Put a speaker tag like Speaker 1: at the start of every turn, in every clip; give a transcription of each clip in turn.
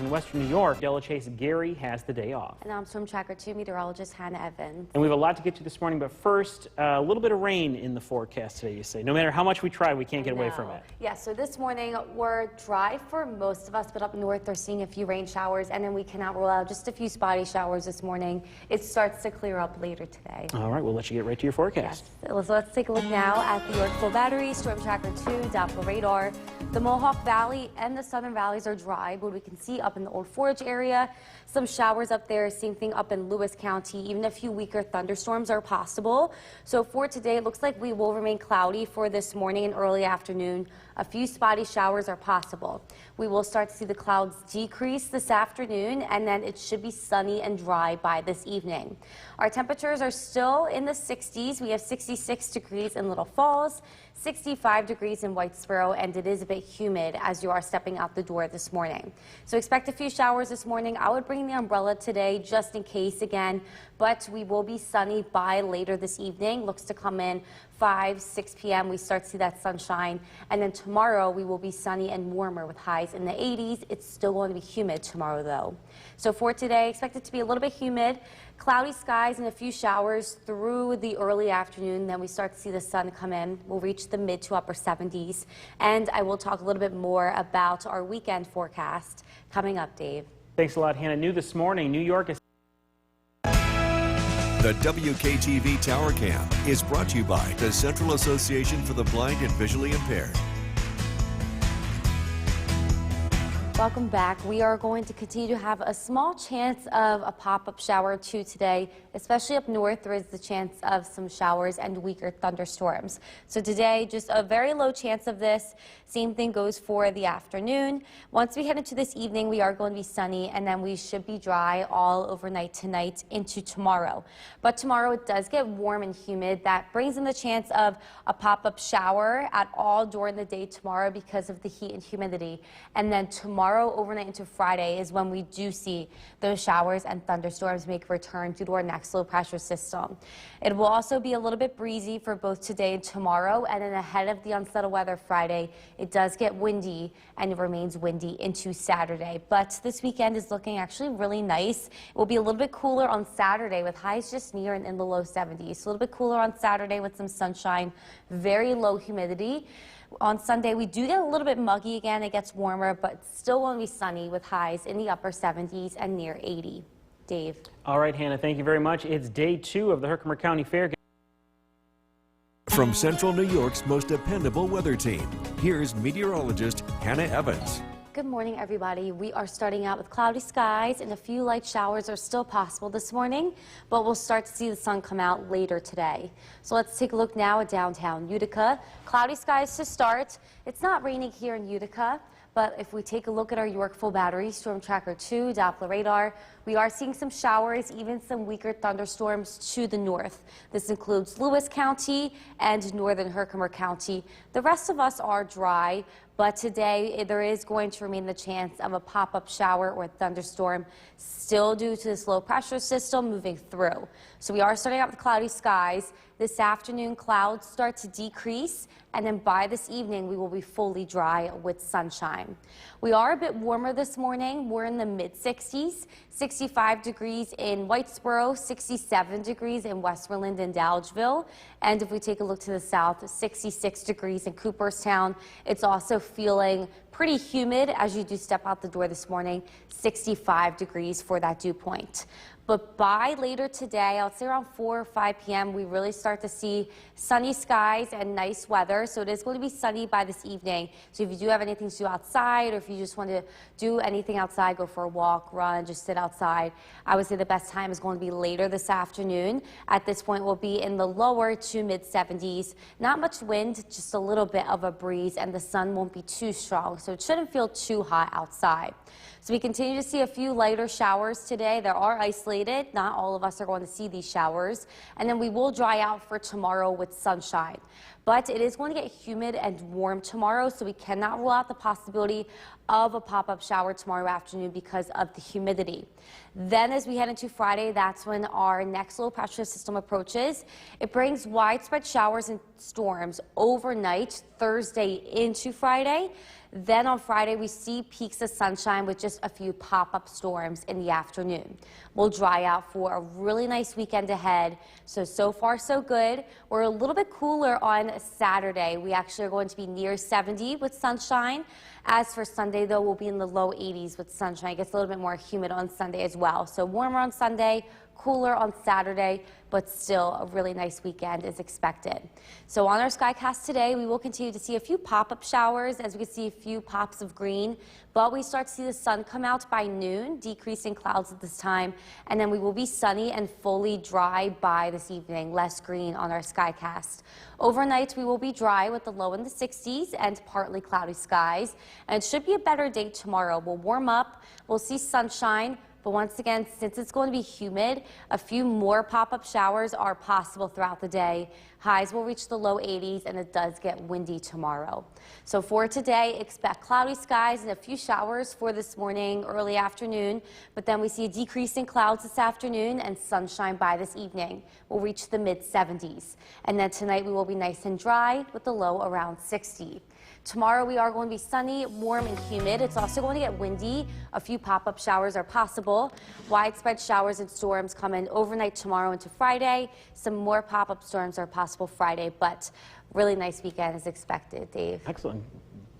Speaker 1: in western New York. Della Chase Gary has the day off.
Speaker 2: And I'm Storm Tracker 2 meteorologist Hannah Evans.
Speaker 1: And we have a lot to get to this morning, but first, a little bit of rain in the forecast today, you say. No matter how much we try, we can't get away from it.
Speaker 2: Yeah, so this morning we're dry for most of us, but up north they're seeing a few rain showers, and then we cannot rule out just a few spotty showers this morning. It starts to clear up later today.
Speaker 1: All right, we'll let you get right to your forecast.
Speaker 2: Yes. So let's take a look now at the Yorkville Battery, Storm Tracker 2, Doppler radar. The Mohawk Valley and the southern valleys are dry, but we can see up in the Old Forge area some showers up there. Same thing up in Lewis County. Even a few weaker thunderstorms are possible. So for today, it looks like we will remain cloudy for this morning and early afternoon. A few spotty showers are possible. We will start to see the clouds decrease this afternoon, and then it should be sunny and dry by this evening. Our temperatures are still in the 60s. We have 66 degrees in Little Falls, 65 degrees in White Sparrow, and it is a bit humid as you are stepping out the door this morning. So expect a few showers this morning. I would bring the umbrella today just in case again, but we will be sunny by later this evening. Looks to come in 6 p.m. We start to see that sunshine, and then tomorrow we will be sunny and warmer with highs in the 80s. It's still going to be humid tomorrow though. So for today, expect it to be a little bit humid, cloudy skies and a few showers through the early afternoon. Then we start to see the sun come in. We'll reach the mid to upper 70s, and I will talk a little bit more about our weekend forecast coming up, Dave.
Speaker 1: Thanks a lot, Hannah. New this morning, New York is
Speaker 3: The WKTV Tower Cam is brought to you by the Central Association for the Blind and Visually Impaired.
Speaker 2: Welcome back. We are going to continue to have a small chance of a pop-up shower or two today, especially up north. There is the chance of some showers and weaker thunderstorms. So today, just a very low chance of this. Same thing goes for the afternoon. Once we head into this evening, we are going to be sunny, and then we should be dry all overnight tonight into tomorrow. But tomorrow it does get warm and humid. That brings in the chance of a pop-up shower at all during the day tomorrow because of the heat and humidity. And then tomorrow overnight into Friday is when we do see those showers and thunderstorms make a return due to our next low pressure system. It will also be a little bit breezy for both today and tomorrow, and then ahead of the unsettled weather Friday, it does get windy and it remains windy into Saturday. But this weekend is looking actually really nice. It will be a little bit cooler on Saturday with highs just near and in the low 70s. So a little bit cooler on Saturday with some sunshine, very low humidity. On Sunday, we do get a little bit muggy again. It gets warmer, but still won't be sunny with highs in the upper 70s and near 80. Dave.
Speaker 1: All right, Hannah, thank you very much. It's day 2 of the Herkimer County Fair.
Speaker 3: From Central New York's most dependable weather team, here's meteorologist Hannah Evans.
Speaker 2: Good morning, everybody. We are starting out with cloudy skies, and a few light showers are still possible this morning, but we'll start to see the sun come out later today. So let's take a look now at downtown Utica. Cloudy skies to start. It's not raining here in Utica, but if we take a look at our Yorkville Battery, Storm Tracker 2, Doppler radar, we are seeing some showers, even some weaker thunderstorms to the north. This includes Lewis County and northern Herkimer County. The rest of us are dry, but today there is going to remain the chance of a pop-up shower or thunderstorm, still due to this low pressure system moving through. So we are starting out with cloudy skies. This afternoon, clouds start to decrease, and then by this evening, we will be fully dry with sunshine. We are a bit warmer this morning. We're in the mid-60s, 65 degrees in Whitesboro, 67 degrees in Westmoreland and Dalgeville. And if we take a look to the south, 66 degrees in Cooperstown. It's also feeling pretty humid as you do step out the door this morning, 65 degrees for that dew point. But by later today, I would say around 4 or 5 p.m., we really start to see sunny skies and nice weather. So it is going to be sunny by this evening. So if you do have anything to do outside, or if you just want to do anything outside, go for a walk, run, just sit outside, I would say the best time is going to be later this afternoon. At this point, we'll be in the lower to mid 70s. Not much wind, just a little bit of a breeze, and the sun won't be too strong. So it shouldn't feel too hot outside. So we continue to see a few lighter showers today. They are isolated. Not all of us are going to see these showers. And then we will dry out for tomorrow with sunshine. But it is going to get humid and warm tomorrow, so we cannot rule out the possibility of a pop-up shower tomorrow afternoon because of the humidity. Then as we head into Friday, that's when our next low pressure system approaches. It brings widespread showers and storms overnight Thursday into Friday. Then on Friday, we see peaks of sunshine with just just a few pop-up storms in the afternoon. We'll dry out for a really nice weekend ahead. So far so good. We're a little bit cooler on Saturday. We actually are going to be near 70 with sunshine. As for Sunday, though, we'll be in the low 80s with sunshine. It gets a little bit more humid on Sunday as well. So warmer on Sunday, cooler on Saturday, but still a really nice weekend is expected. So on our Skycast today, we will continue to see a few pop-up showers as we can see a few pops of green, but we start to see the sun come out by noon, decreasing clouds at this time, and then we will be sunny and fully dry by this evening, less green on our Skycast. Overnight, we will be dry with the low in the 60s and partly cloudy skies, and it should be a better day tomorrow. We'll warm up, we'll see sunshine, but once again, since it's going to be humid, a few more pop-up showers are possible throughout the day. Highs will reach the low 80s, and it does get windy tomorrow. So for today, expect cloudy skies and a few showers for this morning, early afternoon, but then we see a decrease in clouds this afternoon and sunshine by this evening. We'll reach the mid-70s. And then tonight, we will be nice and dry with the low around 60. Tomorrow we are going to be sunny, warm, and humid. It's also going to get windy. A few pop-up showers are possible. Widespread showers and storms come in overnight tomorrow into Friday. Some more pop-up storms are possible Friday, but really nice weekend is expected, Dave.
Speaker 1: Excellent.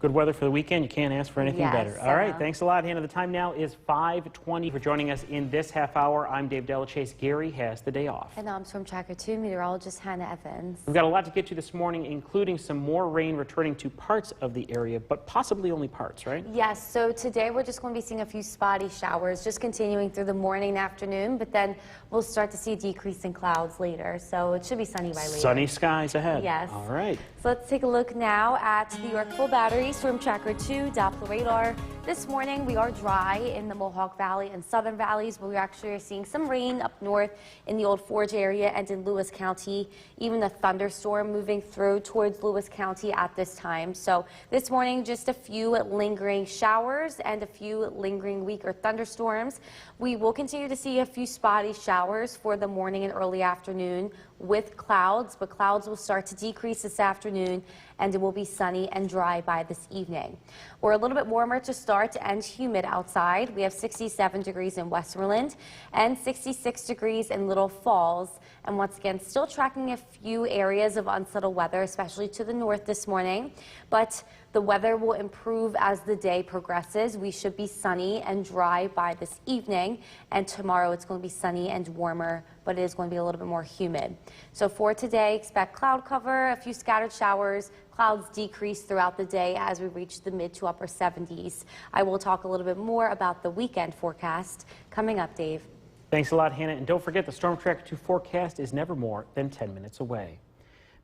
Speaker 1: Good weather for the weekend. You can't ask for anything better. All right, thanks a lot, Hannah. The time now is 5:20. For joining us in this half hour, I'm Dave Delachase. Gary has the day off.
Speaker 2: And I'm Storm Tracker 2 meteorologist Hannah Evans.
Speaker 1: We've got a lot to get to this morning, including some more rain returning to parts of the area, but possibly only parts, right?
Speaker 2: Yes, so today we're just going to be seeing a few spotty showers, just continuing through the morning and afternoon, but then we'll start to see a decrease in clouds later, so it should be sunny by later.
Speaker 1: Sunny skies ahead.
Speaker 2: Yes.
Speaker 1: All right.
Speaker 2: So let's take a look now at the Yorkville Battery Storm Tracker 2 Doppler radar. This morning we are dry in the Mohawk Valley and Southern Valleys, but we actually are seeing some rain up north in the Old Forge area and in Lewis County. Even a thunderstorm moving through towards Lewis County at this time. So this morning just a few lingering showers and a few lingering weaker thunderstorms. We will continue to see a few spotty showers for the morning and early afternoon with clouds, but clouds will start to decrease this afternoon and it will be sunny and dry by this evening. We're a little bit warmer to start and humid outside. We have 67 degrees in Westmoreland and 66 degrees in Little Falls. And once again, still tracking a few areas of unsettled weather, especially to the north this morning. But the weather will improve as the day progresses. We should be sunny and dry by this evening. And tomorrow it's going to be sunny and warmer, but it is going to be a little bit more humid. So for today, expect cloud cover, a few scattered showers. Clouds decrease throughout the day as we reach the mid to upper 70s. I will talk a little bit more about the weekend forecast coming up, Dave.
Speaker 1: Thanks a lot, Hannah. And don't forget, the Storm Tracker 2 forecast is never more than 10 minutes away.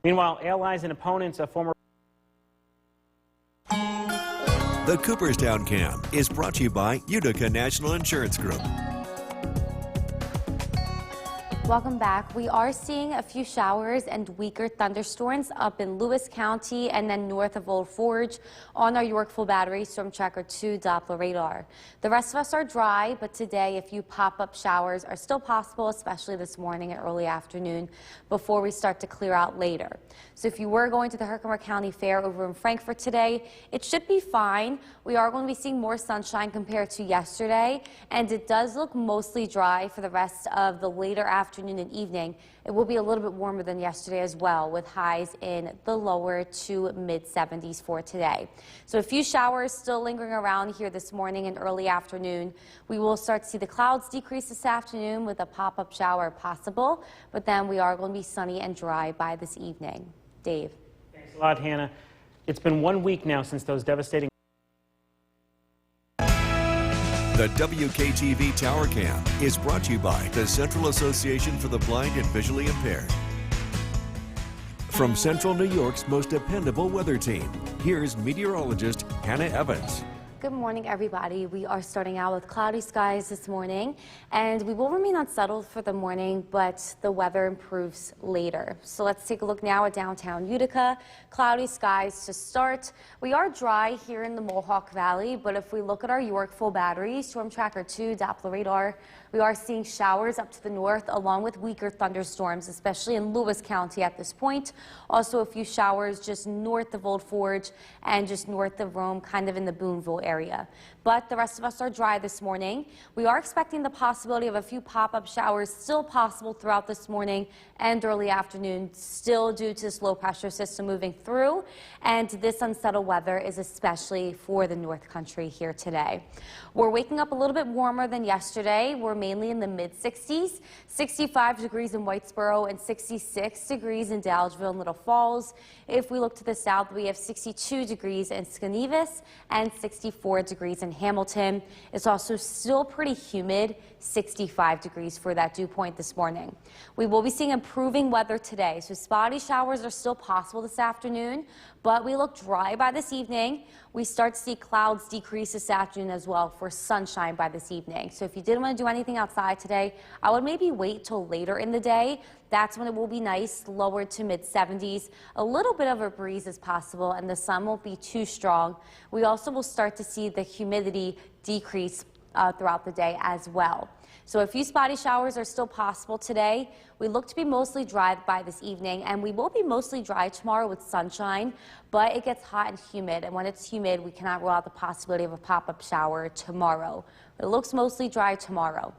Speaker 1: Meanwhile, allies and opponents of former...
Speaker 3: The Cooperstown Camp is brought to you by Utica National Insurance Group.
Speaker 2: Welcome back. We are seeing a few showers and weaker thunderstorms up in Lewis County and then north of Old Forge on our Yorkville Battery Storm Tracker 2 Doppler radar. The rest of us are dry, but today a few pop-up showers are still possible, especially this morning and early afternoon before we start to clear out later. So if you were going to the Herkimer County Fair over in Frankfort today, it should be fine. We are going to be seeing more sunshine compared to yesterday, and it does look mostly dry for the rest of the later afternoon and evening. It will be a little bit warmer than yesterday as well, with highs in the lower to mid 70s for today. So a few showers still lingering around here this morning and early afternoon. We will start to see the clouds decrease this afternoon with a pop-up shower possible, but then we are going to be sunny and dry by this evening. Dave.
Speaker 1: Thanks a lot, Hannah. It's been 1 week now since those devastating...
Speaker 3: The WKTV Tower Cam is brought to you by the Central Association for the Blind and Visually Impaired. From Central New York's most dependable weather team, here's meteorologist Hannah Evans.
Speaker 2: Good morning, everybody. We are starting out with cloudy skies this morning, and we will remain unsettled for the morning, but the weather improves later. So let's take a look now at downtown Utica. Cloudy skies to start. We are dry here in the Mohawk Valley, but if we look at our Yorkville Battery Storm Tracker 2 Doppler radar, we are seeing showers up to the north along with weaker thunderstorms, especially in Lewis County at this point. Also a few showers just north of Old Forge and just north of Rome, kind of in the Boonville area. But the rest of us are dry this morning. We are expecting the possibility of a few pop-up showers still possible throughout this morning and early afternoon, still due to this low pressure system moving through. And this unsettled weather is especially for the North Country here today. We're waking up a little bit warmer than yesterday. We're mainly in the mid-60s, 65 degrees in Whitesboro and 66 degrees in Dalgeville and Little Falls. If we look to the south, we have 62 degrees in Skenevis and 64 degrees in Hamilton. It's also still pretty humid, 65 degrees for that dew point this morning. We will be seeing improving weather today, so spotty showers are still possible this afternoon, but we look dry by this evening. We start to see clouds decrease this afternoon as well for sunshine by this evening. So if you didn't want to do anything outside today, I would maybe wait till later in the day. That's when it will be nice, lower to mid-70s. A little bit of a breeze is possible, and the sun won't be too strong. We also will start to see the humidity decrease throughout the day as well. So a few spotty showers are still possible today. We look to be mostly dry by this evening, and we will be mostly dry tomorrow with sunshine, but it gets hot and humid, and when it's humid, we cannot rule out the possibility of a pop-up shower tomorrow. It looks mostly dry tomorrow.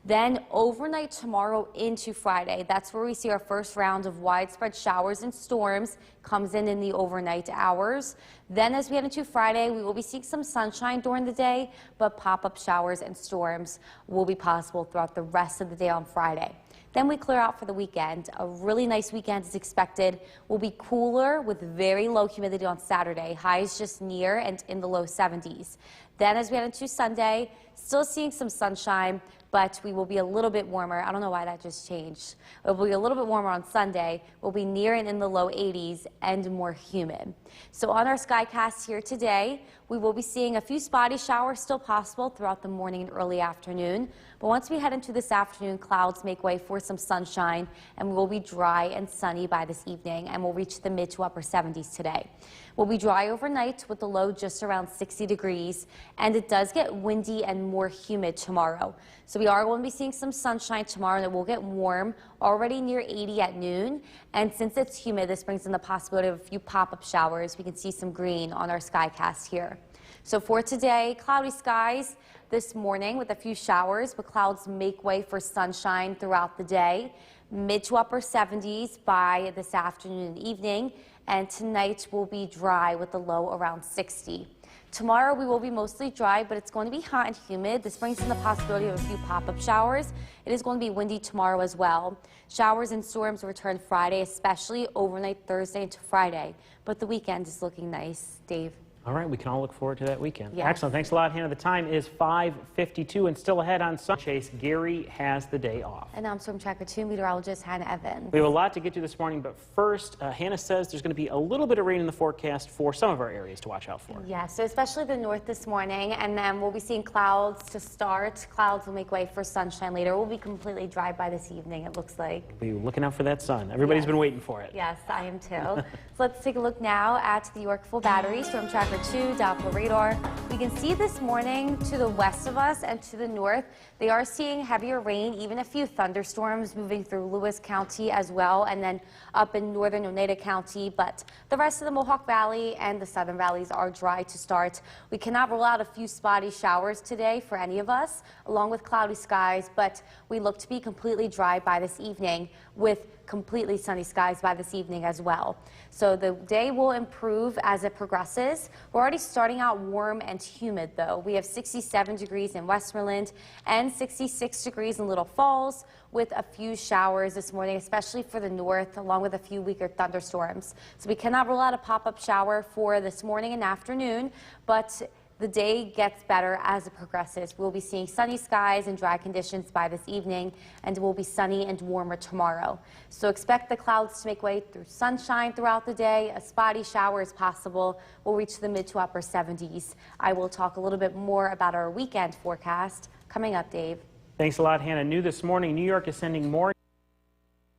Speaker 2: Then overnight tomorrow into Friday, that's where we see our first round of widespread showers and storms comes in the overnight hours. Then as we head into Friday, we will be seeing some sunshine during the day, but pop-up showers and storms will be possible throughout the rest of the day on Friday. Then we clear out for the weekend. A really nice weekend is expected. We'll be cooler with very low humidity on Saturday. Highs just near and in the low 70s. Then as we head into Sunday, still seeing some sunshine, but we will be a little bit warmer. I don't know why that just changed. It will be a little bit warmer on Sunday. We'll be near and in the low 80s and more humid. So on our Skycast here today, we will be seeing a few spotty showers still possible throughout the morning and early afternoon. But once we head into this afternoon, clouds make way for some sunshine, and we will be dry and sunny by this evening, and we'll reach the mid to upper 70s today. We'll be dry overnight with the low just around 60 degrees, and it does get windy and more humid tomorrow. So we are going to be seeing some sunshine tomorrow, and it will get warm, already near 80 at noon. And since it's humid, this brings in the possibility of a few pop-up showers. We can see some green on our Skycast here. So for today, cloudy skies this morning with a few showers, but clouds make way for sunshine throughout the day. Mid to upper 70s by this afternoon and evening, and tonight will be dry with the low around 60. Tomorrow we will be mostly dry, but it's going to be hot and humid. This brings in the possibility of a few pop-up showers. It is going to be windy tomorrow as well. Showers and storms return Friday, especially overnight Thursday into Friday. But the weekend is looking nice. Dave?
Speaker 1: All right, we can all look forward to that weekend.
Speaker 2: Yes.
Speaker 1: Excellent. Thanks a lot, Hannah. The time is 5:52 and still ahead on Sun Chase. Gary has the day off.
Speaker 2: And I'm Storm Tracker 2 meteorologist Hannah Evans.
Speaker 1: We have a lot to get to this morning, but first, Hannah says there's going to be a little bit of rain in the forecast for some of our areas to watch out for.
Speaker 2: Yeah, so especially the north this morning, and then we'll be seeing clouds to start. Clouds will make way for sunshine later. We'll be completely dry by this evening, it looks like.
Speaker 1: We'll be looking out for that sun. Everybody's been waiting for it.
Speaker 2: Yes, I am too. So let's take a look now at the Yorkville Battery, Storm Tracker 2, Doppler radar. We can see this morning to the west of us and to the north, they are seeing heavier rain, even a few thunderstorms moving through Lewis County as well, and then up in northern Oneida County. But the rest of the Mohawk Valley and the southern valleys are dry to start. We cannot rule out a few spotty showers today for any of us, along with cloudy skies, but we look to be completely dry by this evening with completely sunny skies by this evening as well. So the day will improve as it progresses. We're already starting out warm and humid though. We have 67 degrees in Westmoreland and 66 degrees in Little Falls with a few showers this morning, especially for the north, along with a few weaker thunderstorms. So we cannot rule out a pop-up shower for this morning and afternoon, but the day gets better as it progresses. We'll be seeing sunny skies and dry conditions by this evening, and it will be sunny and warmer tomorrow. So expect the clouds to make way through sunshine throughout the day. A spotty shower is possible. We'll reach the mid to upper 70s. I will talk a little bit more about our weekend forecast coming up, Dave.
Speaker 1: Thanks a lot, Hannah. New this morning, New York is sending more.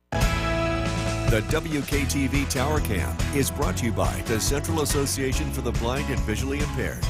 Speaker 3: The WKTV Tower Cam is brought to you by the Central Association for the Blind and Visually Impaired.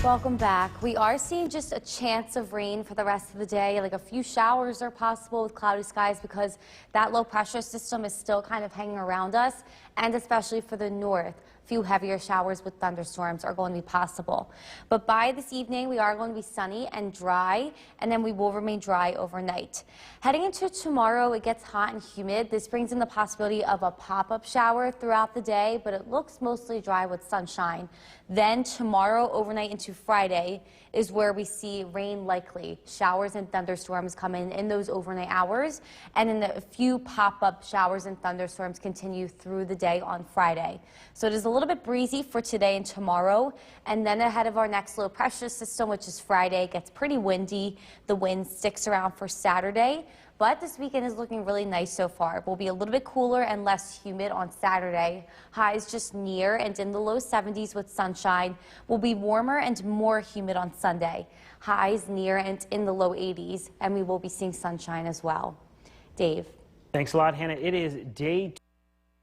Speaker 2: Welcome back. We are seeing just a chance of rain for the rest of the day. Like a few showers are possible with cloudy skies because that low pressure system is still kind of hanging around us, and especially for the north. A few heavier showers with thunderstorms are going to be possible. But by this evening, we are going to be sunny and dry, and then we will remain dry overnight. Heading into tomorrow, it gets hot and humid. This brings in the possibility of a pop-up shower throughout the day, but it looks mostly dry with sunshine. Then tomorrow, overnight into Friday, is where we see rain likely. Showers and thunderstorms come in those overnight hours, and then a few pop-up showers and thunderstorms continue through the day on Friday. So it is a little bit breezy for today and tomorrow, and then ahead of our next low pressure system, which is Friday, it gets pretty windy. The wind sticks around for Saturday. But this weekend is looking really nice so far. It will be a little bit cooler and less humid on Saturday. Highs just near and in the low 70s with sunshine. Will be warmer and more humid on Sunday. Highs near and in the low 80s, and we will be seeing sunshine as well. Dave.
Speaker 1: Thanks a lot, Hannah. It is day 2.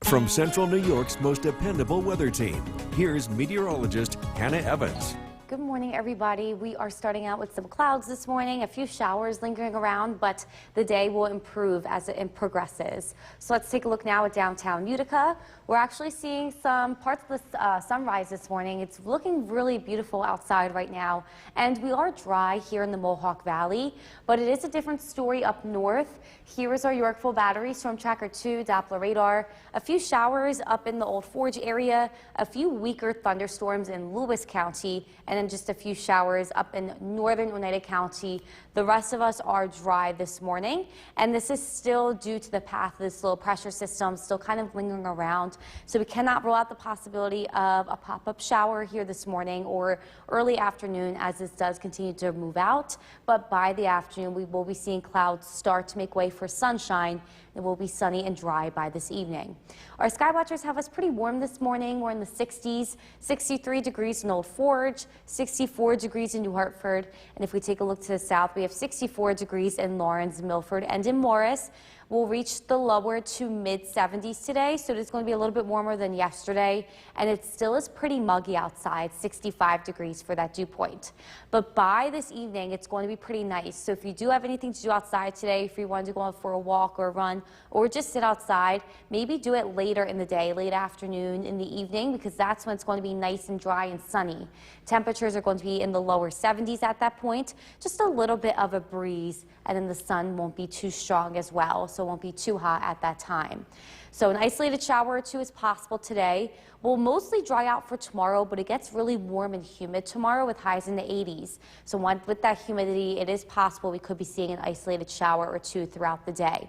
Speaker 3: From Central New York's most dependable weather team, here's meteorologist Hannah Evans.
Speaker 2: Good morning, everybody. We are starting out with some clouds this morning, a few showers lingering around, but the day will improve as it progresses. So let's take a look now at downtown Utica. We're actually seeing some parts of the sunrise this morning. It's looking really beautiful outside right now, and we are dry here in the Mohawk Valley, but it is a different story up north. Here is our Yorkville Battery, Storm Tracker 2, Doppler radar, a few showers up in the Old Forge area, a few weaker thunderstorms in Lewis County, and then just a few showers up in northern Oneida County. The rest of us are dry this morning, and this is still due to the path of this low pressure system still kind of lingering around. So we cannot rule out the possibility of a pop-up shower here this morning or early afternoon as this does continue to move out. But by the afternoon, we will be seeing clouds start to make way for sunshine. It will be sunny and dry by this evening. Our sky watchers have us pretty warm this morning. We're in the 60s, 63 degrees in Old Forge, 64 degrees in New Hartford. And if we take a look to the south, we have 64 degrees in Lawrence, Milford, and in Morris. We'll reach the lower to mid 70s today, so it's going to be a little bit warmer than yesterday, and it still is pretty muggy outside, 65 degrees for that dew point. But by this evening, it's going to be pretty nice. So if you do have anything to do outside today, if you want to go out for a walk or a run, or just sit outside, maybe do it later in the day, late afternoon, in the evening, because that's when it's going to be nice and dry and sunny. Temperatures are going to be in the lower 70s at that point, just a little bit of a breeze, and then the sun won't be too strong as well, so it won't be too hot at that time. So an isolated shower or two is possible today. We'll mostly dry out for tomorrow, but it gets really warm and humid tomorrow with highs in the 80s. So with that humidity, it is possible we could be seeing an isolated shower or two throughout the day.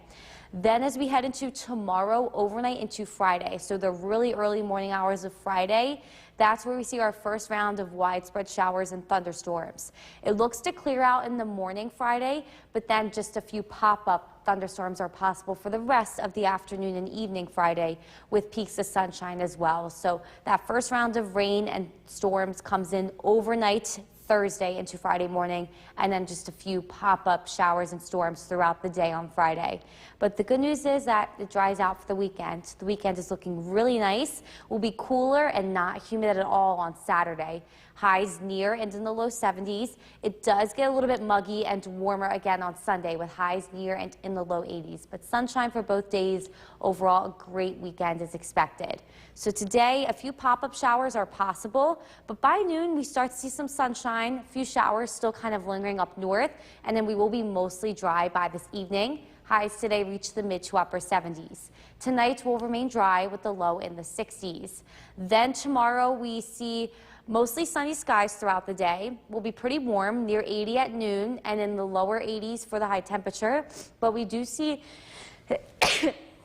Speaker 2: Then as we head into tomorrow, overnight into Friday, so the really early morning hours of Friday, that's where we see our first round of widespread showers and thunderstorms. It looks to clear out in the morning Friday, but then just a few pop-up thunderstorms are possible for the rest of the afternoon and evening Friday, with peaks of sunshine as well. So that first round of rain and storms comes in overnight Thursday into Friday morning, and then just a few pop-up showers and storms throughout the day on Friday. But the good news is that it dries out for the weekend. The weekend is looking really nice. Will be cooler and not humid at all on Saturday. Highs near and in the low 70s. It does get a little bit muggy and warmer again on Sunday with highs near and in the low 80s. But sunshine for both days. Overall, a great weekend is expected. So today, a few pop-up showers are possible, but by noon, we start to see some sunshine, a few showers still kind of lingering up north, and then we will be mostly dry by this evening. Highs today reach the mid to upper 70s. Tonight will remain dry with the low in the 60s. Then tomorrow, we see mostly sunny skies throughout the day. Will be pretty warm, near 80 at noon, and in the lower 80s for the high temperature. But we do see,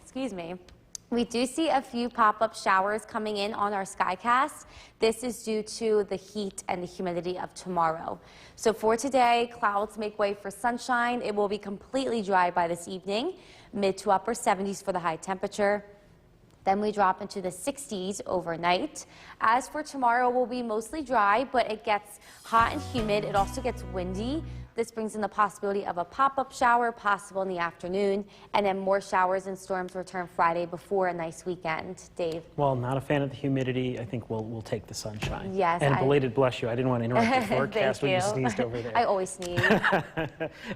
Speaker 2: excuse me, we do see a few pop-up showers coming in on our skycast. This is due to the heat and the humidity of tomorrow. So for today, clouds make way for sunshine. It will be completely dry by this evening, mid to upper 70s for the high temperature. Then we drop into the 60s overnight. As for tomorrow, we'll be mostly dry, but it gets hot and humid. It also gets windy. This brings in the possibility of a pop-up shower possible in the afternoon, and then more showers and storms return Friday before a nice weekend. Dave?
Speaker 1: Well, not a fan of the humidity. I think we'll take the sunshine.
Speaker 2: Yes.
Speaker 1: And belated bless you. I didn't want to interrupt your forecast when you sneezed over there.
Speaker 2: I always sneeze.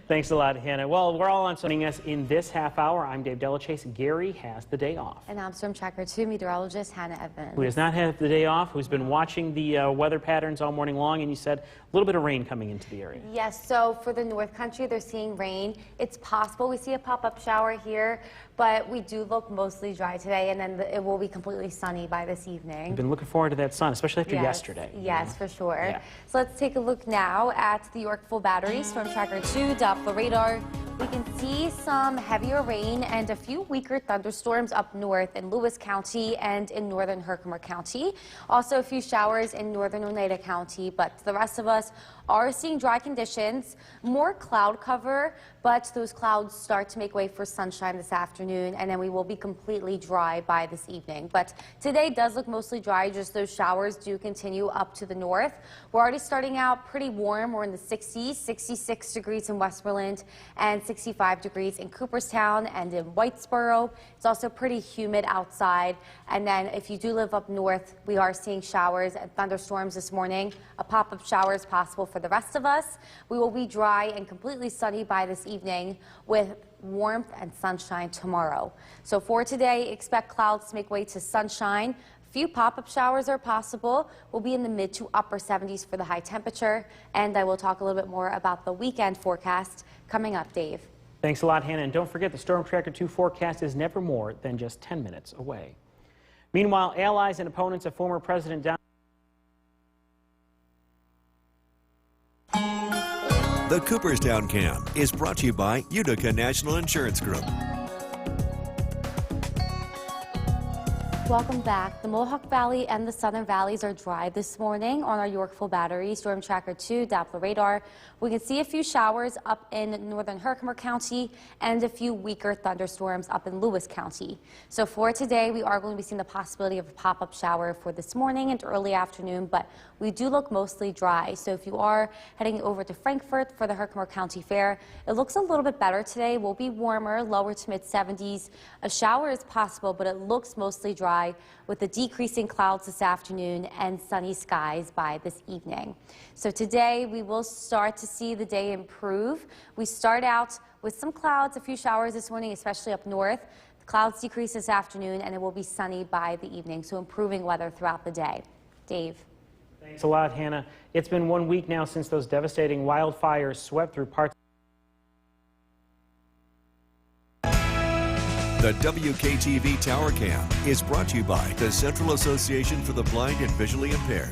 Speaker 1: Thanks a lot, Hannah. Well, we're all on joining us in this half hour. I'm Dave Delachase. Gary has the day off.
Speaker 2: And I'm Storm Tracker 2 meteorologist Hannah Evans.
Speaker 1: Who does not have the day off, who's been watching the weather patterns all morning long, and you said a little bit of rain coming into the area.
Speaker 2: Yes, so for the North Country, they're seeing rain. It's possible we see a pop-up shower here, but we do look mostly dry today, and then it will be completely sunny by this evening.
Speaker 1: I've been looking forward to that sun, especially after
Speaker 2: Yes,
Speaker 1: yesterday.
Speaker 2: Yes, for sure.
Speaker 1: Yeah.
Speaker 2: So let's take a look now at the Yorkville Battery Storm Tracker 2 Doppler radar. We can see some heavier rain and a few weaker thunderstorms up north in Lewis County and in northern Herkimer County. Also a few showers in northern Oneida County, but the rest of us are seeing dry conditions, more cloud cover, but those clouds start to make way for sunshine this afternoon, and then we will be completely dry by this evening. But today does look mostly dry, just those showers do continue up to the north. We're already starting out pretty warm. We're in the 60s, 66 degrees in Westmoreland and 65 degrees in Cooperstown and in Whitesboro. It's also pretty humid outside. And then if you do live up north, we are seeing showers and thunderstorms this morning. A pop-up shower is possible for the rest of us. We will be dry and completely sunny by this evening with warmth and sunshine tomorrow. So for today, expect clouds to make way to sunshine. Few pop-up showers are possible. We'll be in the mid to upper 70s for the high temperature. And I will talk a little bit more about the weekend forecast coming up, Dave.
Speaker 1: Thanks a lot, Hannah. And don't forget, the Storm Tracker 2 forecast is never more than just 10 minutes away. Meanwhile, allies and opponents of former President Donald
Speaker 3: The Cooperstown Cam is brought to you by Utica National Insurance Group.
Speaker 2: Welcome back. The Mohawk Valley and the Southern Valleys are dry this morning on our Yorkville Battery Storm Tracker 2 Doppler radar. We can see a few showers up in northern Herkimer County and a few weaker thunderstorms up in Lewis County. So for today, we are going to be seeing the possibility of a pop-up shower for this morning and early afternoon, but we do look mostly dry. So if you are heading over to Frankfort for the Herkimer County Fair, it looks a little bit better today. We'll be warmer, lower to mid 70s. A shower is possible, but it looks mostly dry with the decreasing clouds this afternoon and sunny skies by this evening. So today we will start to see the day improve. We start out with some clouds, a few showers this morning, especially up north. The clouds decrease this afternoon and it will be sunny by the evening, so improving weather throughout the day. Dave.
Speaker 1: Thanks a lot, Hannah. It's been 1 week now since those devastating wildfires swept through parts.
Speaker 3: The WKTV Tower Cam is brought to you by the Central Association for the Blind and Visually Impaired.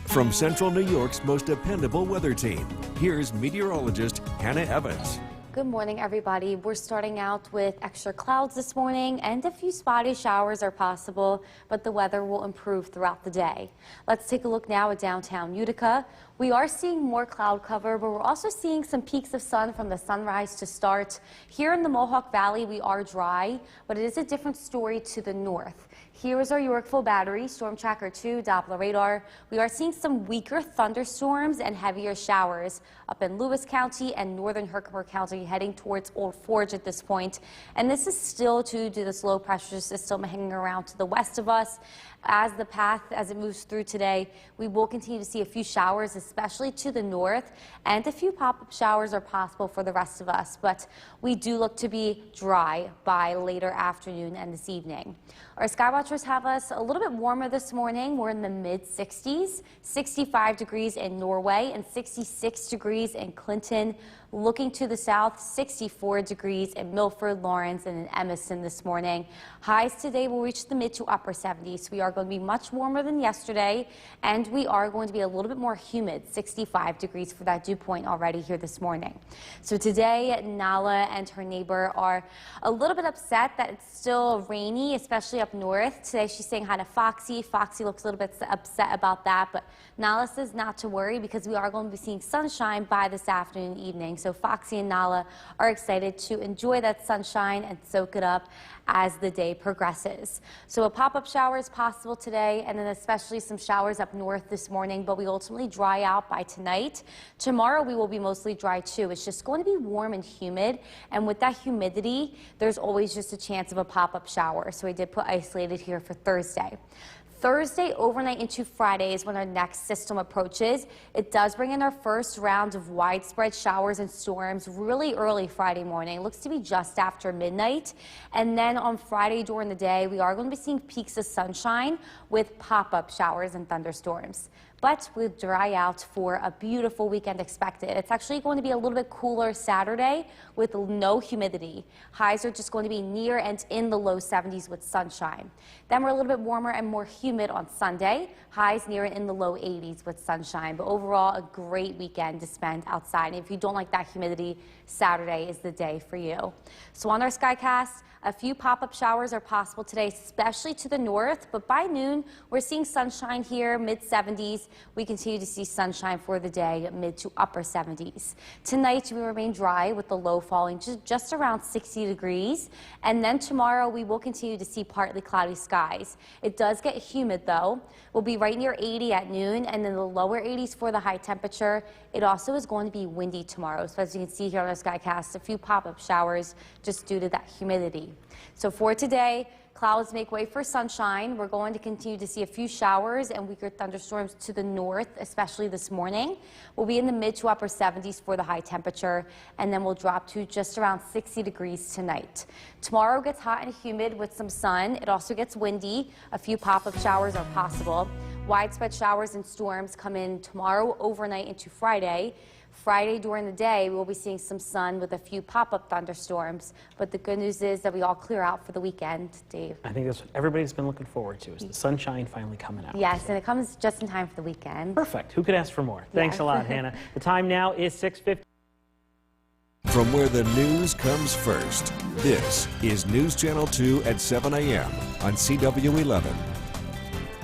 Speaker 3: From Central New York's most dependable weather team, here's meteorologist Hannah Evans.
Speaker 2: Good morning, everybody. We're starting out with extra clouds this morning and a few spotty showers are possible, but the weather will improve throughout the day. Let's take a look now at downtown Utica. We are seeing more cloud cover, but we're also seeing some peaks of sun from the sunrise to start. Here in the Mohawk Valley, we are dry, but it is a different story to the north. Here is our Yorkville Battery Storm Tracker 2 Doppler radar. We are seeing some weaker thunderstorms and heavier showers up in Lewis County and northern Herkimer County, heading towards Old Forge at this point. And this is still due to this low pressure system hanging around to the west of us. As the path, as it moves through today, we will continue to see a few showers, especially to the north, and a few pop-up showers are possible for the rest of us, but we do look to be dry by later afternoon and this evening. Our sky watchers have us a little bit warmer this morning. We're in the mid-60s, 65 degrees in Norway and 66 degrees in Clinton. Looking to the south, 64 degrees in Milford, Lawrence, and in Emerson this morning. Highs today will reach the mid to upper 70s. We are going to be much warmer than yesterday, and we are going to be a little bit more humid, 65 degrees for that dew point already here this morning. So today, Nala and her neighbor are a little bit upset that it's still rainy, especially up north. north. Today she's saying hi to Foxy. Foxy looks a little bit upset about that, but Nala says not to worry because we are going to be seeing sunshine by this afternoon and evening. So Foxy and Nala are excited to enjoy that sunshine and soak it up as the day progresses. So a pop-up shower is possible today, and then especially some showers up north this morning, but we ultimately dry out by tonight. Tomorrow we will be mostly dry too. It's just going to be warm and humid, and with that humidity, there's always just a chance of a pop-up shower. So I did put isolated here for Thursday. Thursday overnight into Friday is when our next system approaches. It does bring in our first round of widespread showers and storms really early Friday morning. It looks to be just after midnight. And then on Friday during the day, we are going to be seeing peaks of sunshine with pop-up showers and thunderstorms. But we'll dry out for a beautiful weekend expected. It's actually going to be a little bit cooler Saturday with no humidity. Highs are just going to be near and in the low 70s with sunshine. Then we're a little bit warmer and more humid on Sunday. Highs near and in the low 80s with sunshine. But overall, a great weekend to spend outside. And if you don't like that humidity, Saturday is the day for you. So on our Skycast, a few pop-up showers are possible today, especially to the north, but by noon, we're seeing sunshine here, mid-70s. We continue to see sunshine for the day, mid to upper 70s. Tonight, we remain dry with the low falling just around 60 degrees. And then tomorrow, we will continue to see partly cloudy skies. It does get humid, though. We'll be right near 80 at noon, and then the lower 80s for the high temperature. It also is going to be windy tomorrow. So as you can see here on our Skycast, a few pop-up showers just due to that humidity. So for today, clouds make way for sunshine. We're going to continue to see a few showers and weaker thunderstorms to the north, especially this morning. We'll be in the mid to upper 70s for the high temperature, and then we'll drop to just around 60 degrees tonight. Tomorrow gets hot and humid with some sun. It also gets windy. A few pop-up showers are possible. Widespread showers and storms come in tomorrow overnight into Friday. Friday during the day, we will be seeing some sun with a few pop-up thunderstorms. But the good news is that we all clear out for the weekend, Dave.
Speaker 1: I think that's what everybody's been looking forward to, is the sunshine finally coming out.
Speaker 2: Yes, and it comes just in time for the weekend.
Speaker 1: Perfect. Who could ask for more? Thanks a lot, Hannah. The time now is 6:50.
Speaker 3: From where the news comes first, this is News Channel 2 at 7 a.m. on CW11.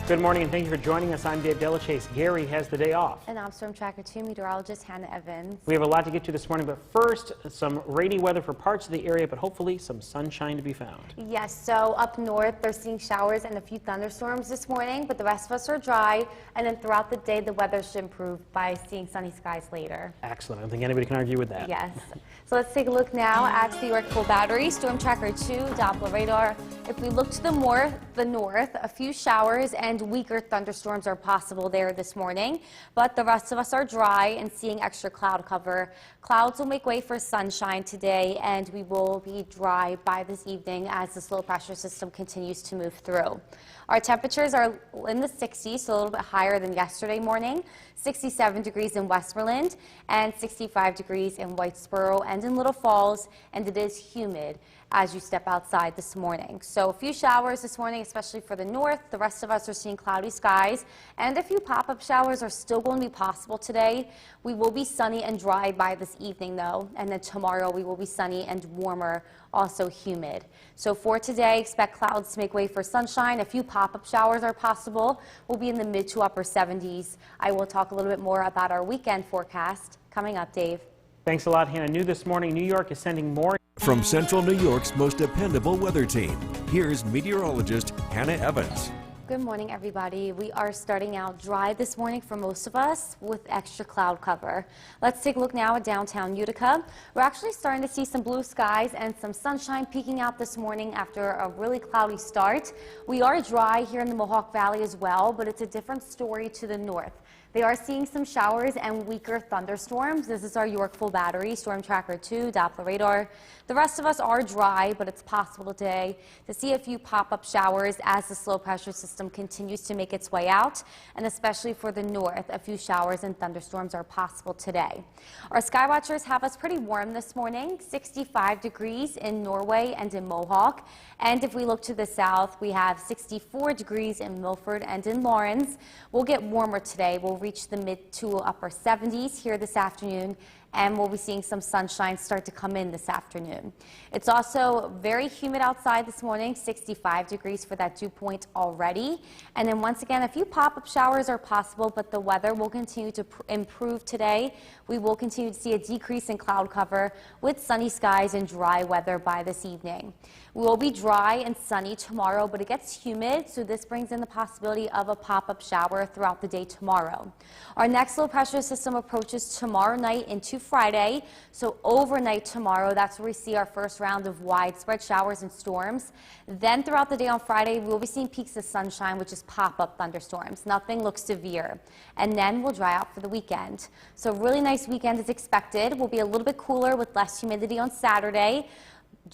Speaker 1: Good morning and thank you for joining us. I'm Dave Delachase. Gary has the day off.
Speaker 2: And I'm Storm Tracker 2 meteorologist Hannah Evans.
Speaker 1: We have a lot to get to this morning, but first, some rainy weather for parts of the area, but hopefully some sunshine to be found.
Speaker 2: Yes, so up north, they're seeing showers and a few thunderstorms this morning, but the rest of us are dry. And then throughout the day, the weather should improve by seeing sunny skies later.
Speaker 1: Excellent. I don't think anybody can argue with that.
Speaker 2: Yes. So let's take a look now at the Yorkville Battery, Storm Tracker 2, Doppler radar. If we look to the north, a few showers and weaker thunderstorms are possible there this morning, but the rest of us are dry and seeing extra cloud cover. Clouds will make way for sunshine today, and we will be dry by this evening as this low pressure system continues to move through. Our temperatures are in the 60s, so a little bit higher than yesterday morning. 67 degrees in Westmoreland and 65 degrees in Whitesboro and in Little Falls, and it is humid as you step outside this morning. So a few showers this morning, especially for the north. The rest of us are seeing cloudy skies, and a few pop-up showers are still going to be possible today. We will be sunny and dry by this evening, though, and then tomorrow we will be sunny and warmer, also humid. So for today, expect clouds to make way for sunshine. A few pop-up showers are possible. We'll be in the mid to upper 70s. I will talk a little bit more about our weekend forecast coming up, Dave.
Speaker 1: Thanks a lot, Hannah. New this morning, New York is sending more.
Speaker 3: From Central New York's most dependable weather team, here's meteorologist Hannah Evans.
Speaker 2: Good morning, everybody. We are starting out dry this morning for most of us with extra cloud cover. Let's take a look now at downtown Utica. We're actually starting to see some blue skies and some sunshine peeking out this morning after a really cloudy start. We are dry here in the Mohawk Valley as well, but it's a different story to the north. They are seeing some showers and weaker thunderstorms. This is our Yorkville Battery, Storm Tracker 2, Doppler radar. The rest of us are dry, but it's possible today to see a few pop-up showers as the low pressure system continues to make its way out, and especially for the north, a few showers and thunderstorms are possible today. Our sky watchers have us pretty warm this morning, 65 degrees in Norway and in Mohawk. And if we look to the south, we have 64 degrees in Milford and in Lawrence. We'll get warmer today. We'll reach the mid to upper 70s here this afternoon, and we'll be seeing some sunshine start to come in this afternoon. It's also very humid outside this morning, 65 degrees for that dew point already. And then once again, a few pop-up showers are possible, but the weather will continue to improve today. We will continue to see a decrease in cloud cover with sunny skies and dry weather by this evening. We will be dry and sunny tomorrow, but it gets humid, so this brings in the possibility of a pop-up shower throughout the day tomorrow. Our next low pressure system approaches tomorrow night into Friday, so overnight tomorrow, that's where we see our first round of widespread showers and storms. Then throughout the day on Friday, we'll be seeing peaks of sunshine, which is pop-up thunderstorms. Nothing looks severe. And then we'll dry out for the weekend. So a really nice weekend is expected. We'll be a little bit cooler with less humidity on Saturday.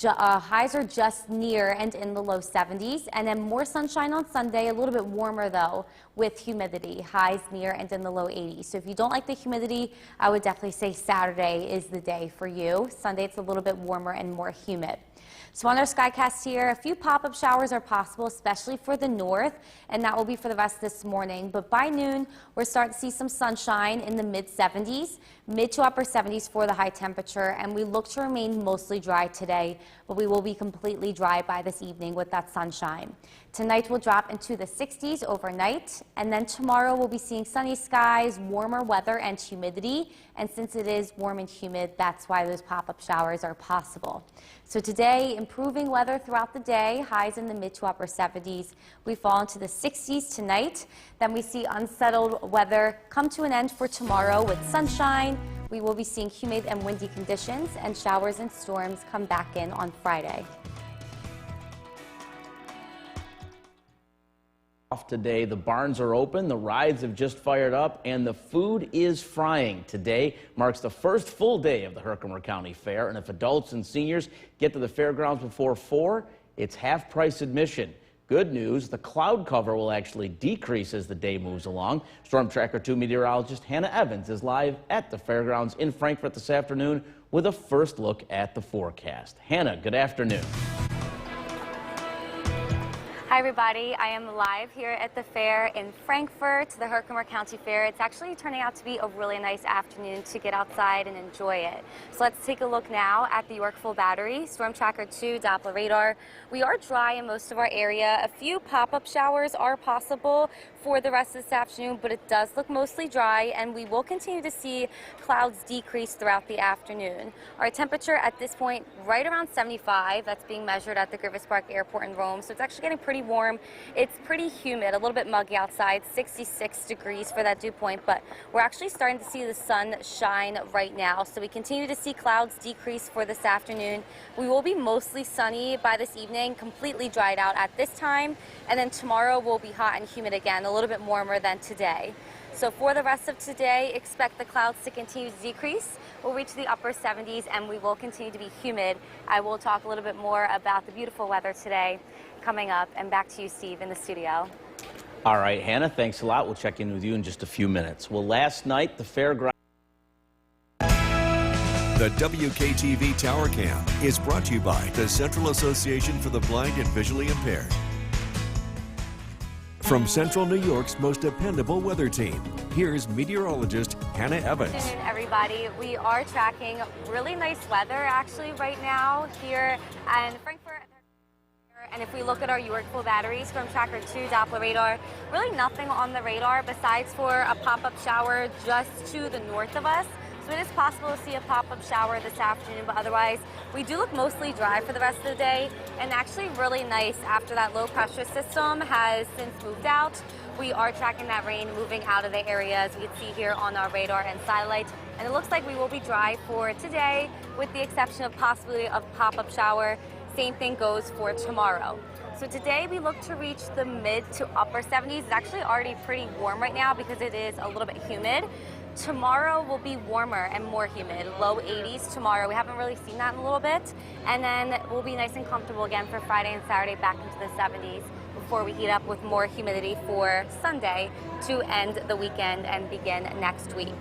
Speaker 2: Highs are just near and in the low 70s, and then more sunshine on Sunday, a little bit warmer though with humidity, highs near and in the low 80s. So if you don't like the humidity, I would definitely say Saturday is the day for you. Sunday it's a little bit warmer and more humid. So on our SkyCast here, a few pop-up showers are possible, especially for the north, and that will be for the rest of this morning. But by noon, we're starting to see some sunshine in the mid-70s, mid to upper 70s for the high temperature, and we look to remain mostly dry today, but we will be completely dry by this evening with that sunshine. Tonight will drop into the 60s overnight, and then tomorrow we'll be seeing sunny skies, warmer weather, and humidity. And since it is warm and humid, that's why those pop-up showers are possible. So today, improving weather throughout the day, highs in the mid to upper 70s. We fall into the 60s tonight. Then we see unsettled weather come to an end for tomorrow with sunshine. We will be seeing humid and windy conditions, and showers and storms come back in on Friday.
Speaker 4: Off today, the barns are open, the rides have just fired up, and the food is frying. Today marks the first full day of the Herkimer County Fair, and if adults and seniors get to the fairgrounds before 4, it's half-price admission. Good news, the cloud cover will actually decrease as the day moves along. Storm Tracker 2 meteorologist Hannah Evans is live at the fairgrounds in Frankfort this afternoon with a first look at the forecast. Hannah, good afternoon.
Speaker 2: Hi everybody, I am live here at the fair in Frankfort, the Herkimer County Fair. It's actually turning out to be a really nice afternoon to get outside and enjoy it. So let's take a look now at the Yorkville Battery, Storm Tracker 2, Doppler radar. We are dry in most of our area. A few pop-up showers are possible for the rest of this afternoon, but it does look mostly dry, and we will continue to see clouds decrease throughout the afternoon. Our temperature at this point, right around 75. That's being measured at the Griffith Park Airport in Rome, so it's actually getting pretty warm. It's pretty humid, a little bit muggy outside, 66 degrees for that dew point, but we're actually starting to see the sun shine right now, so we continue to see clouds decrease for this afternoon. We will be mostly sunny by this evening, completely dried out at this time, and then tomorrow will be hot and humid again, a little bit warmer than today. So for the rest of today, expect the clouds to continue to decrease. We'll reach the upper 70s, and we will continue to be humid. I will talk a little bit more about the beautiful weather today coming up, and back to you, Steve, in the studio.
Speaker 4: All right, Hannah, thanks a lot. We'll check in with you in just a few minutes. Well, last night, the fairground.
Speaker 3: The WKTV Tower Cam is brought to you by the Central Association for the Blind and Visually Impaired. From Central New York's most dependable weather team, here's meteorologist Hannah Evans.
Speaker 2: Good afternoon, everybody. We are tracking really nice weather actually right now here in Frankfort. And if we look at our Yorkville Battery, Storm Tracker 2, Doppler radar, really nothing on the radar besides for a pop-up shower just to the north of us. So it is possible to see a pop-up shower this afternoon, but otherwise we do look mostly dry for the rest of the day, and actually really nice after that low pressure system has since moved out. We are tracking that rain moving out of the area, as we can see here on our radar and satellite, and it looks like we will be dry for today with the exception of possibility of pop-up shower. Same thing goes for tomorrow. So today we look to reach the mid to upper 70s. It's actually already pretty warm right now because it is a little bit humid. Tomorrow will be warmer and more humid, low 80s tomorrow. We haven't really seen that in a little bit. And then we'll be nice and comfortable again for Friday and Saturday, back into the 70s before we heat up with more humidity for Sunday to end the weekend and begin next week.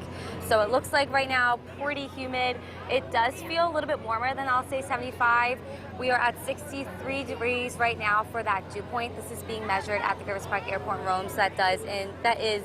Speaker 2: So it looks like right now pretty humid. It does feel a little bit warmer than, I'll say, 75. We are at 63 degrees right now for that dew point. This is being measured at the Griffith Park Airport in Rome, so that is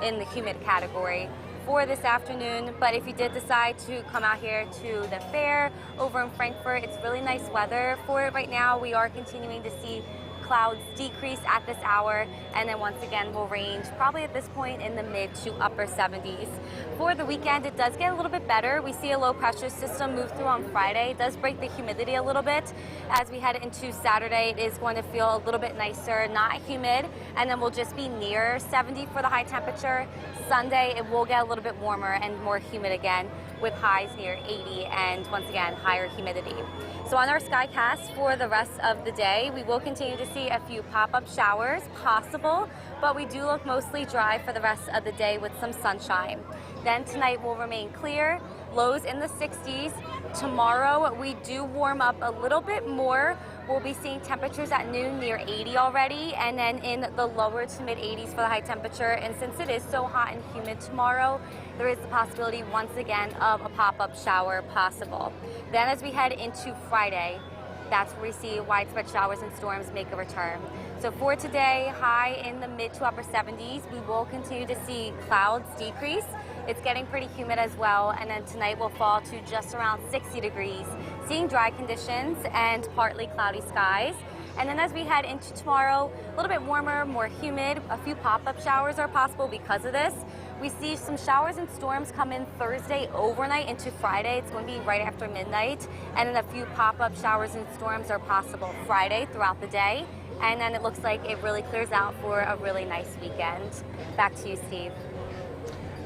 Speaker 2: in the humid category for this afternoon. But if you did decide to come out here to the fair over in Frankfort, it's really nice weather for it right now. We are continuing to see clouds decrease at this hour, and then once again will range probably at this point in the mid to upper 70s. For the weekend, it does get a little bit better. We see a low pressure system move through on Friday. It does break the humidity a little bit. As we head into Saturday, it is going to feel a little bit nicer, not humid, and then we'll just be near 70 for the high temperature. Sunday, it will get a little bit warmer and more humid again, with highs near 80 and once again higher humidity. So on our Skycast for the rest of the day, we will continue to see a few pop-up showers possible, but we do look mostly dry for the rest of the day with some sunshine. Then tonight will remain clear, lows in the 60s. Tomorrow we do warm up a little bit more. We'll be seeing temperatures at noon near 80 already, and then in the lower to mid 80s for the high temperature. And since it is so hot and humid tomorrow, there is the possibility once again of a pop-up shower possible. Then as we head into Friday, that's where we see widespread showers and storms make a return. So for today, high in the mid to upper 70s. We will continue to see clouds decrease. It's getting pretty humid as well, and then tonight will fall to just around 60 degrees, seeing dry conditions and partly cloudy skies. And then as we head into tomorrow, a little bit warmer, more humid. A few pop-up showers are possible because of this. We see some showers and storms come in Thursday overnight into Friday. It's going to be right after midnight. And then a few pop-up showers and storms are possible Friday throughout the day. And then it looks like it really clears out for a really nice weekend. Back to you, Steve.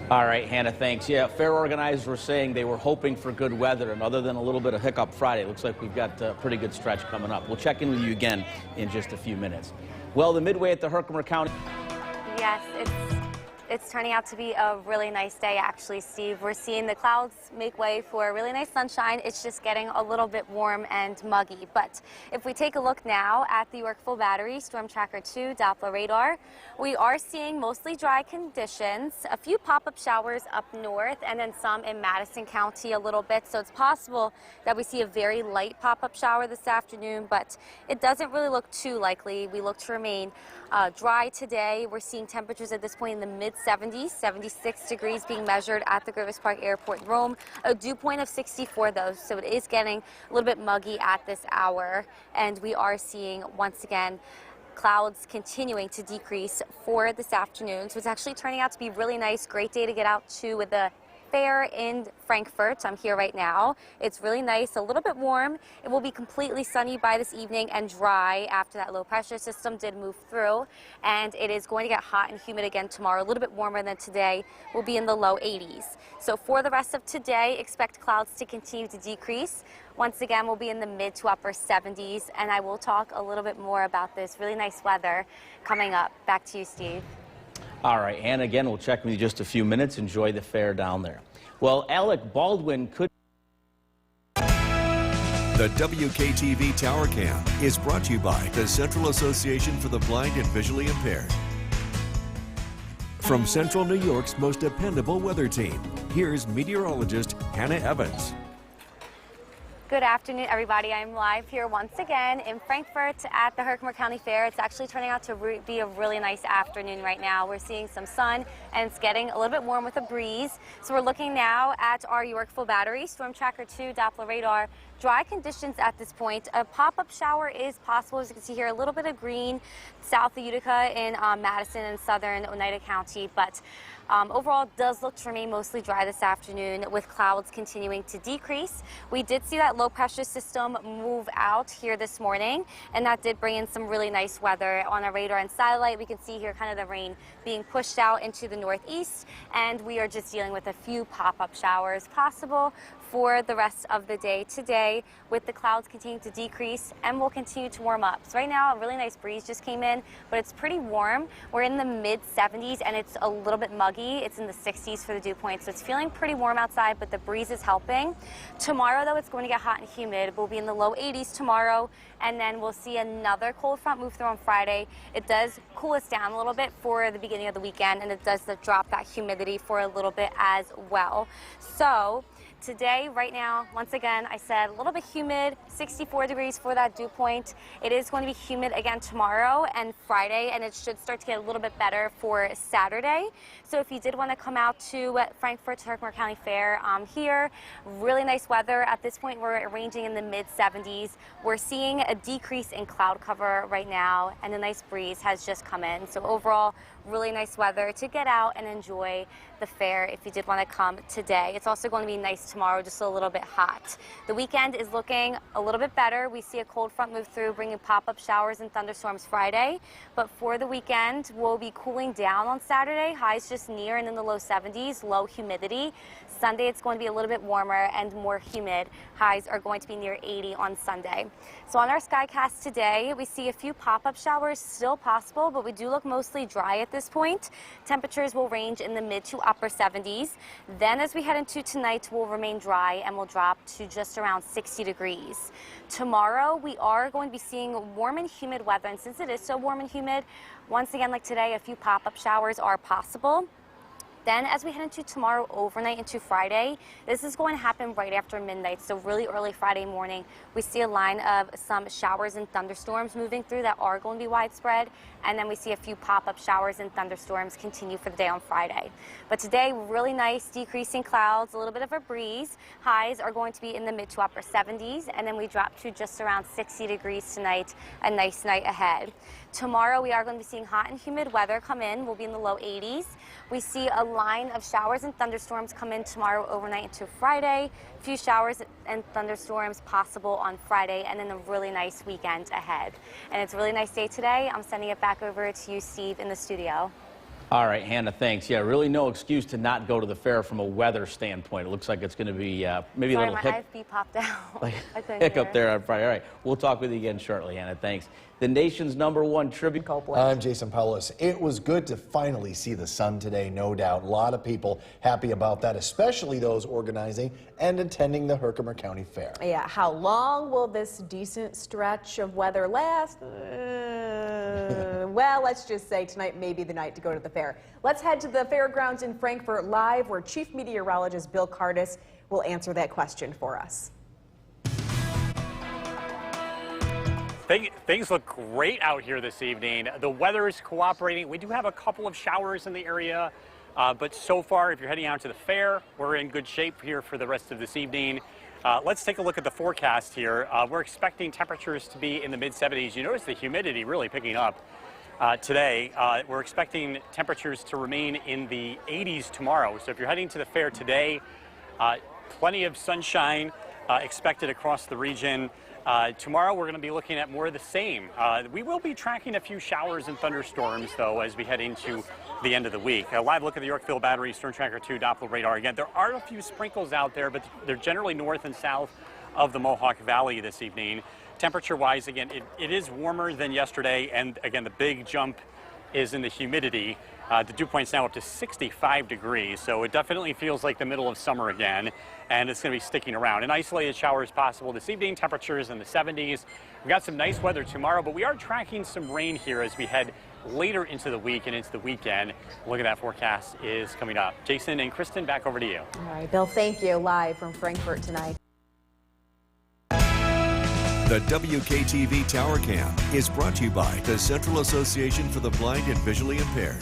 Speaker 4: All right, Hannah, thanks. Yeah, fair organizers were saying they were hoping for good weather, and other than a little bit of hiccup Friday, it looks like we've got a pretty good stretch coming up. We'll check in with you again in just a few minutes. Well, the midway at the Herkimer County.
Speaker 2: Yes, it's turning out to be a really nice day, actually, Steve. We're seeing the clouds make way for a really nice sunshine. It's just getting a little bit warm and muggy. But if we take a look now at the Yorkville Battery Storm Tracker 2 Doppler radar, we are seeing mostly dry conditions, a few pop-up showers up north, and then some in Madison County a little bit. So it's possible that we see a very light pop-up shower this afternoon, but it doesn't really look too likely. We look to remain dry today. We're seeing temperatures at this point in the mid-70s, 76 degrees being measured at the Griffith Park Airport in Rome. A dew point of 64 though, so it is getting a little bit muggy at this hour. And we are seeing, once again, clouds continuing to decrease for this afternoon. So it's actually turning out to be really nice, great day to get out to with the fair in Frankfort. I'm here right now. It's really nice, a little bit warm. It will be completely sunny by this evening and dry after that low pressure system did move through. And it is going to get hot and humid again tomorrow, a little bit warmer than today. We'll be in the low 80s. So for the rest of today, expect clouds to continue to decrease. Once again, we'll be in the mid to upper 70s, and I will talk a little bit more about this really nice weather coming up. Back to you, Steve.
Speaker 4: All right, and again, we'll check with you just a few minutes. Enjoy the fair down there. Well, Alec Baldwin could...
Speaker 3: The WKTV Tower Cam is brought to you by the Central Association for the Blind and Visually Impaired. From Central New York's most dependable weather team, here's meteorologist Hannah Evans.
Speaker 2: Good afternoon, everybody. I'm live here once again in Frankfort at the Herkimer County Fair. It's actually turning out to be a really nice afternoon right now. We're seeing some sun, and it's getting a little bit warm with a breeze. So we're looking now at our Yorkville Battery Storm Tracker 2 Doppler radar. Dry conditions at this point. A pop-up shower is possible. As you can see here, a little bit of green south of Utica in Madison and southern Oneida County, but overall it does look to remain mostly dry this afternoon with clouds continuing to decrease. We did see that low pressure system move out here this morning, and that did bring in some really nice weather on our radar and satellite. We can see here kind of the rain being pushed out into the northeast, and we are just dealing with a few pop-up showers possible for the rest of the day today, with the clouds continuing to decrease, and will continue to warm up. So right now a really nice breeze just came in, but it's pretty warm. We're in the mid 70s and it's a little bit muggy. It's in the 60s for the dew point, so it's feeling pretty warm outside, but the breeze is helping. Tomorrow though, it's going to get hot and humid. We'll be in the low 80s tomorrow, and then we'll see another cold front move through on Friday. It does cool us down a little bit for the beginning of the weekend, and it does drop that humidity for a little bit as well. So Today, right now, once again, I said a little bit humid, 64 degrees for that dew point. It is going to be humid again tomorrow and Friday, and it should start to get a little bit better for Saturday. So if you did want to come out to Frankfort to Herkimer County Fair here, really nice weather. At this point, we're ranging in the mid-70s. We're seeing a decrease in cloud cover right now, and a nice breeze has just come in. So overall, really nice weather to get out and enjoy the fair if you did want to come today. It's also going to be nice tomorrow, just a little bit hot. The weekend is looking a little bit better. We see a cold front move through, bringing pop-up showers and thunderstorms Friday. But for the weekend, we'll be cooling down on Saturday. Highs just near and in the low 70s, low humidity. Sunday, it's going to be a little bit warmer and more humid. Highs are going to be near 80 on Sunday. So on our Skycast today, we see a few pop-up showers still possible, but we do look mostly dry at this point. Temperatures will range in the mid to upper 70s. Then as we head into tonight, we'll remain dry and will drop to just around 60 degrees. Tomorrow, we are going to be seeing warm and humid weather. And since it is so warm and humid, once again, like today, a few pop-up showers are possible. Then as we head into tomorrow overnight into Friday, this is going to happen right after midnight, so really early Friday morning. We see a line of some showers and thunderstorms moving through that are going to be widespread, and then we see a few pop-up showers and thunderstorms continue for the day on Friday. But today, really nice decreasing clouds, a little bit of a breeze. Highs are going to be in the mid to upper 70s, and then we drop to just around 60 degrees tonight, a nice night ahead. Tomorrow, we are going to be seeing hot and humid weather come in. We'll be in the low 80s. We see a line of showers and thunderstorms come in tomorrow overnight into Friday. A few showers and thunderstorms possible on Friday, and then a really nice weekend ahead. And it's a really nice day today. I'm sending it back over to you, Steve, in the studio.
Speaker 4: All right, Hannah, thanks. Yeah, really no excuse to not go to the fair from a weather standpoint. It looks like it's going to be maybe
Speaker 2: Sorry,
Speaker 4: a little
Speaker 2: my IFB popped out.
Speaker 4: hiccup there on Friday. All right, we'll talk with you again shortly, Hannah. Thanks. The nation's #1 tribute.
Speaker 5: I'm Jason Pellis. It was good to finally see the sun today, no doubt. A lot of people happy about that, especially those organizing and attending the Herkimer County Fair.
Speaker 6: Yeah, how long will this decent stretch of weather last? Well, let's just say tonight may be the night to go to the fair. Let's head to the fairgrounds in Frankfort Live, where Chief Meteorologist Bill Cardis will answer that question for us.
Speaker 7: Things look great out here this evening. The weather is cooperating. We do have a couple of showers in the area, but so far, if you're heading out to the fair, we're in good shape here for the rest of this evening. Let's take a look at the forecast here. We're expecting temperatures to be in the mid-70s. You notice the humidity really picking up today. We're expecting temperatures to remain in the 80s tomorrow. So if you're heading to the fair today, plenty of sunshine expected across the region. Tomorrow, we're going to be looking at more of the same. We will be tracking a few showers and thunderstorms, though, as we head into the end of the week. A live look at the Yorkville Battery Storm Tracker 2 Doppler radar. Again, there are a few sprinkles out there, but they're generally north and south of the Mohawk Valley this evening. Temperature-wise, again, it is warmer than yesterday, and again, the big jump is in the humidity. The dew point's now up to 65 degrees, so it definitely feels like the middle of summer again, and it's going to be sticking around. An isolated shower is possible this evening. Temperatures in the 70s. We've got some nice weather tomorrow, but we are tracking some rain here as we head later into the week and into the weekend. Look at that forecast is coming up. Jason and Kristen, back over to you.
Speaker 6: All right, Bill, thank you. Live from Frankfort tonight.
Speaker 3: The WKTV Tower Cam is brought to you by the Central Association for the Blind and Visually Impaired.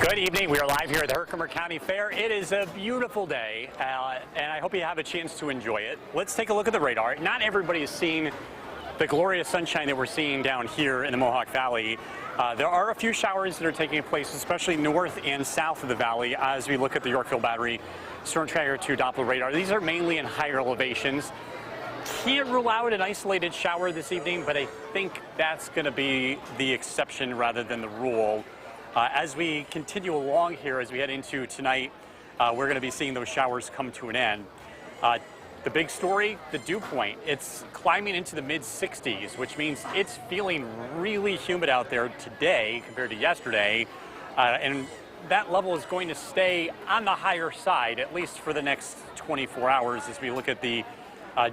Speaker 7: Good evening. We are live here at the Herkimer County Fair. It is a beautiful day, and I hope you have a chance to enjoy it. Let's take a look at the radar. Not everybody has seen the glorious sunshine that we're seeing down here in the Mohawk Valley. There are a few showers that are taking place, especially north and south of the valley, as we look at the Yorkville Battery Storm Tracker 2 Doppler radar. These are mainly in higher elevations. Can't rule out an isolated shower this evening, but I think that's going to be the exception rather than the rule. As we continue along here, as we head into tonight, we're going to be seeing those showers come to an end. The big story, the dew point. It's climbing into the mid-60s, which means it's feeling really humid out there today compared to yesterday. And that level is going to stay on the higher side, at least for the next 24 hours, as we look at the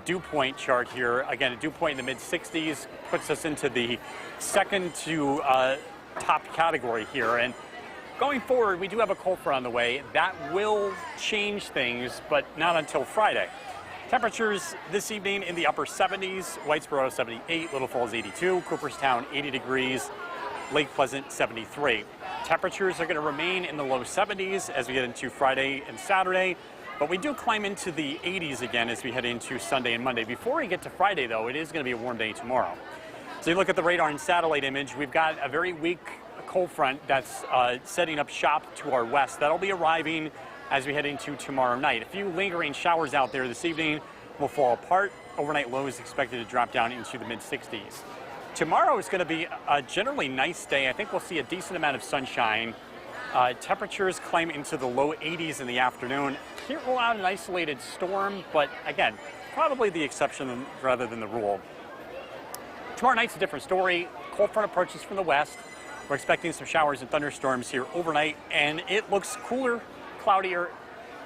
Speaker 7: dew point chart here. Again, a dew point in the mid-60s puts us into the second to top category here. And Going forward, we do have a cold front on the way. That will change things, but not until Friday. Temperatures this evening in the upper 70s, Whitesboro 78, Little Falls 82, Cooperstown 80 degrees, Lake Pleasant 73. Temperatures are going to remain in the low 70s as we get into Friday and Saturday, but we do climb into the 80s again as we head into Sunday and Monday. Before we get to Friday, though, it is going to be a warm day tomorrow. So you look at the radar and satellite image, we've got a very weak cold front that's setting up shop to our west. That'll be arriving as we head into tomorrow night. A few lingering showers out there this evening will fall apart. Overnight lows expected to drop down into the mid-60s. Tomorrow is going to be a generally nice day. I think we'll see a decent amount of sunshine. Temperatures climb into the low 80s in the afternoon. Can't rule out an isolated storm, but again, probably the exception rather than the rule. Tomorrow night's a different story. Cold front approaches from the west. We're expecting some showers and thunderstorms here overnight, and it looks cooler, cloudier,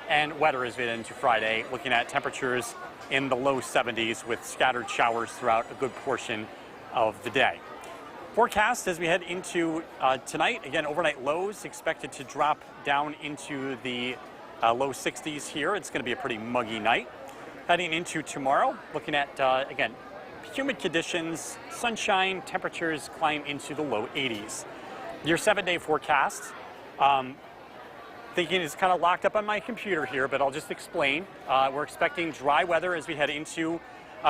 Speaker 7: and wetter as we head into Friday, looking at temperatures in the low 70s with scattered showers throughout a good portion of the day. Forecast as we head into tonight, again, overnight lows expected to drop down into the low 60s here. It's going to be a pretty muggy night. Heading into tomorrow, looking at, again, humid conditions, sunshine, temperatures climb into the low 80s. Your 7-day forecast, thinking it's kind of locked up on my computer here, but I'll just explain. We're expecting dry weather as we head into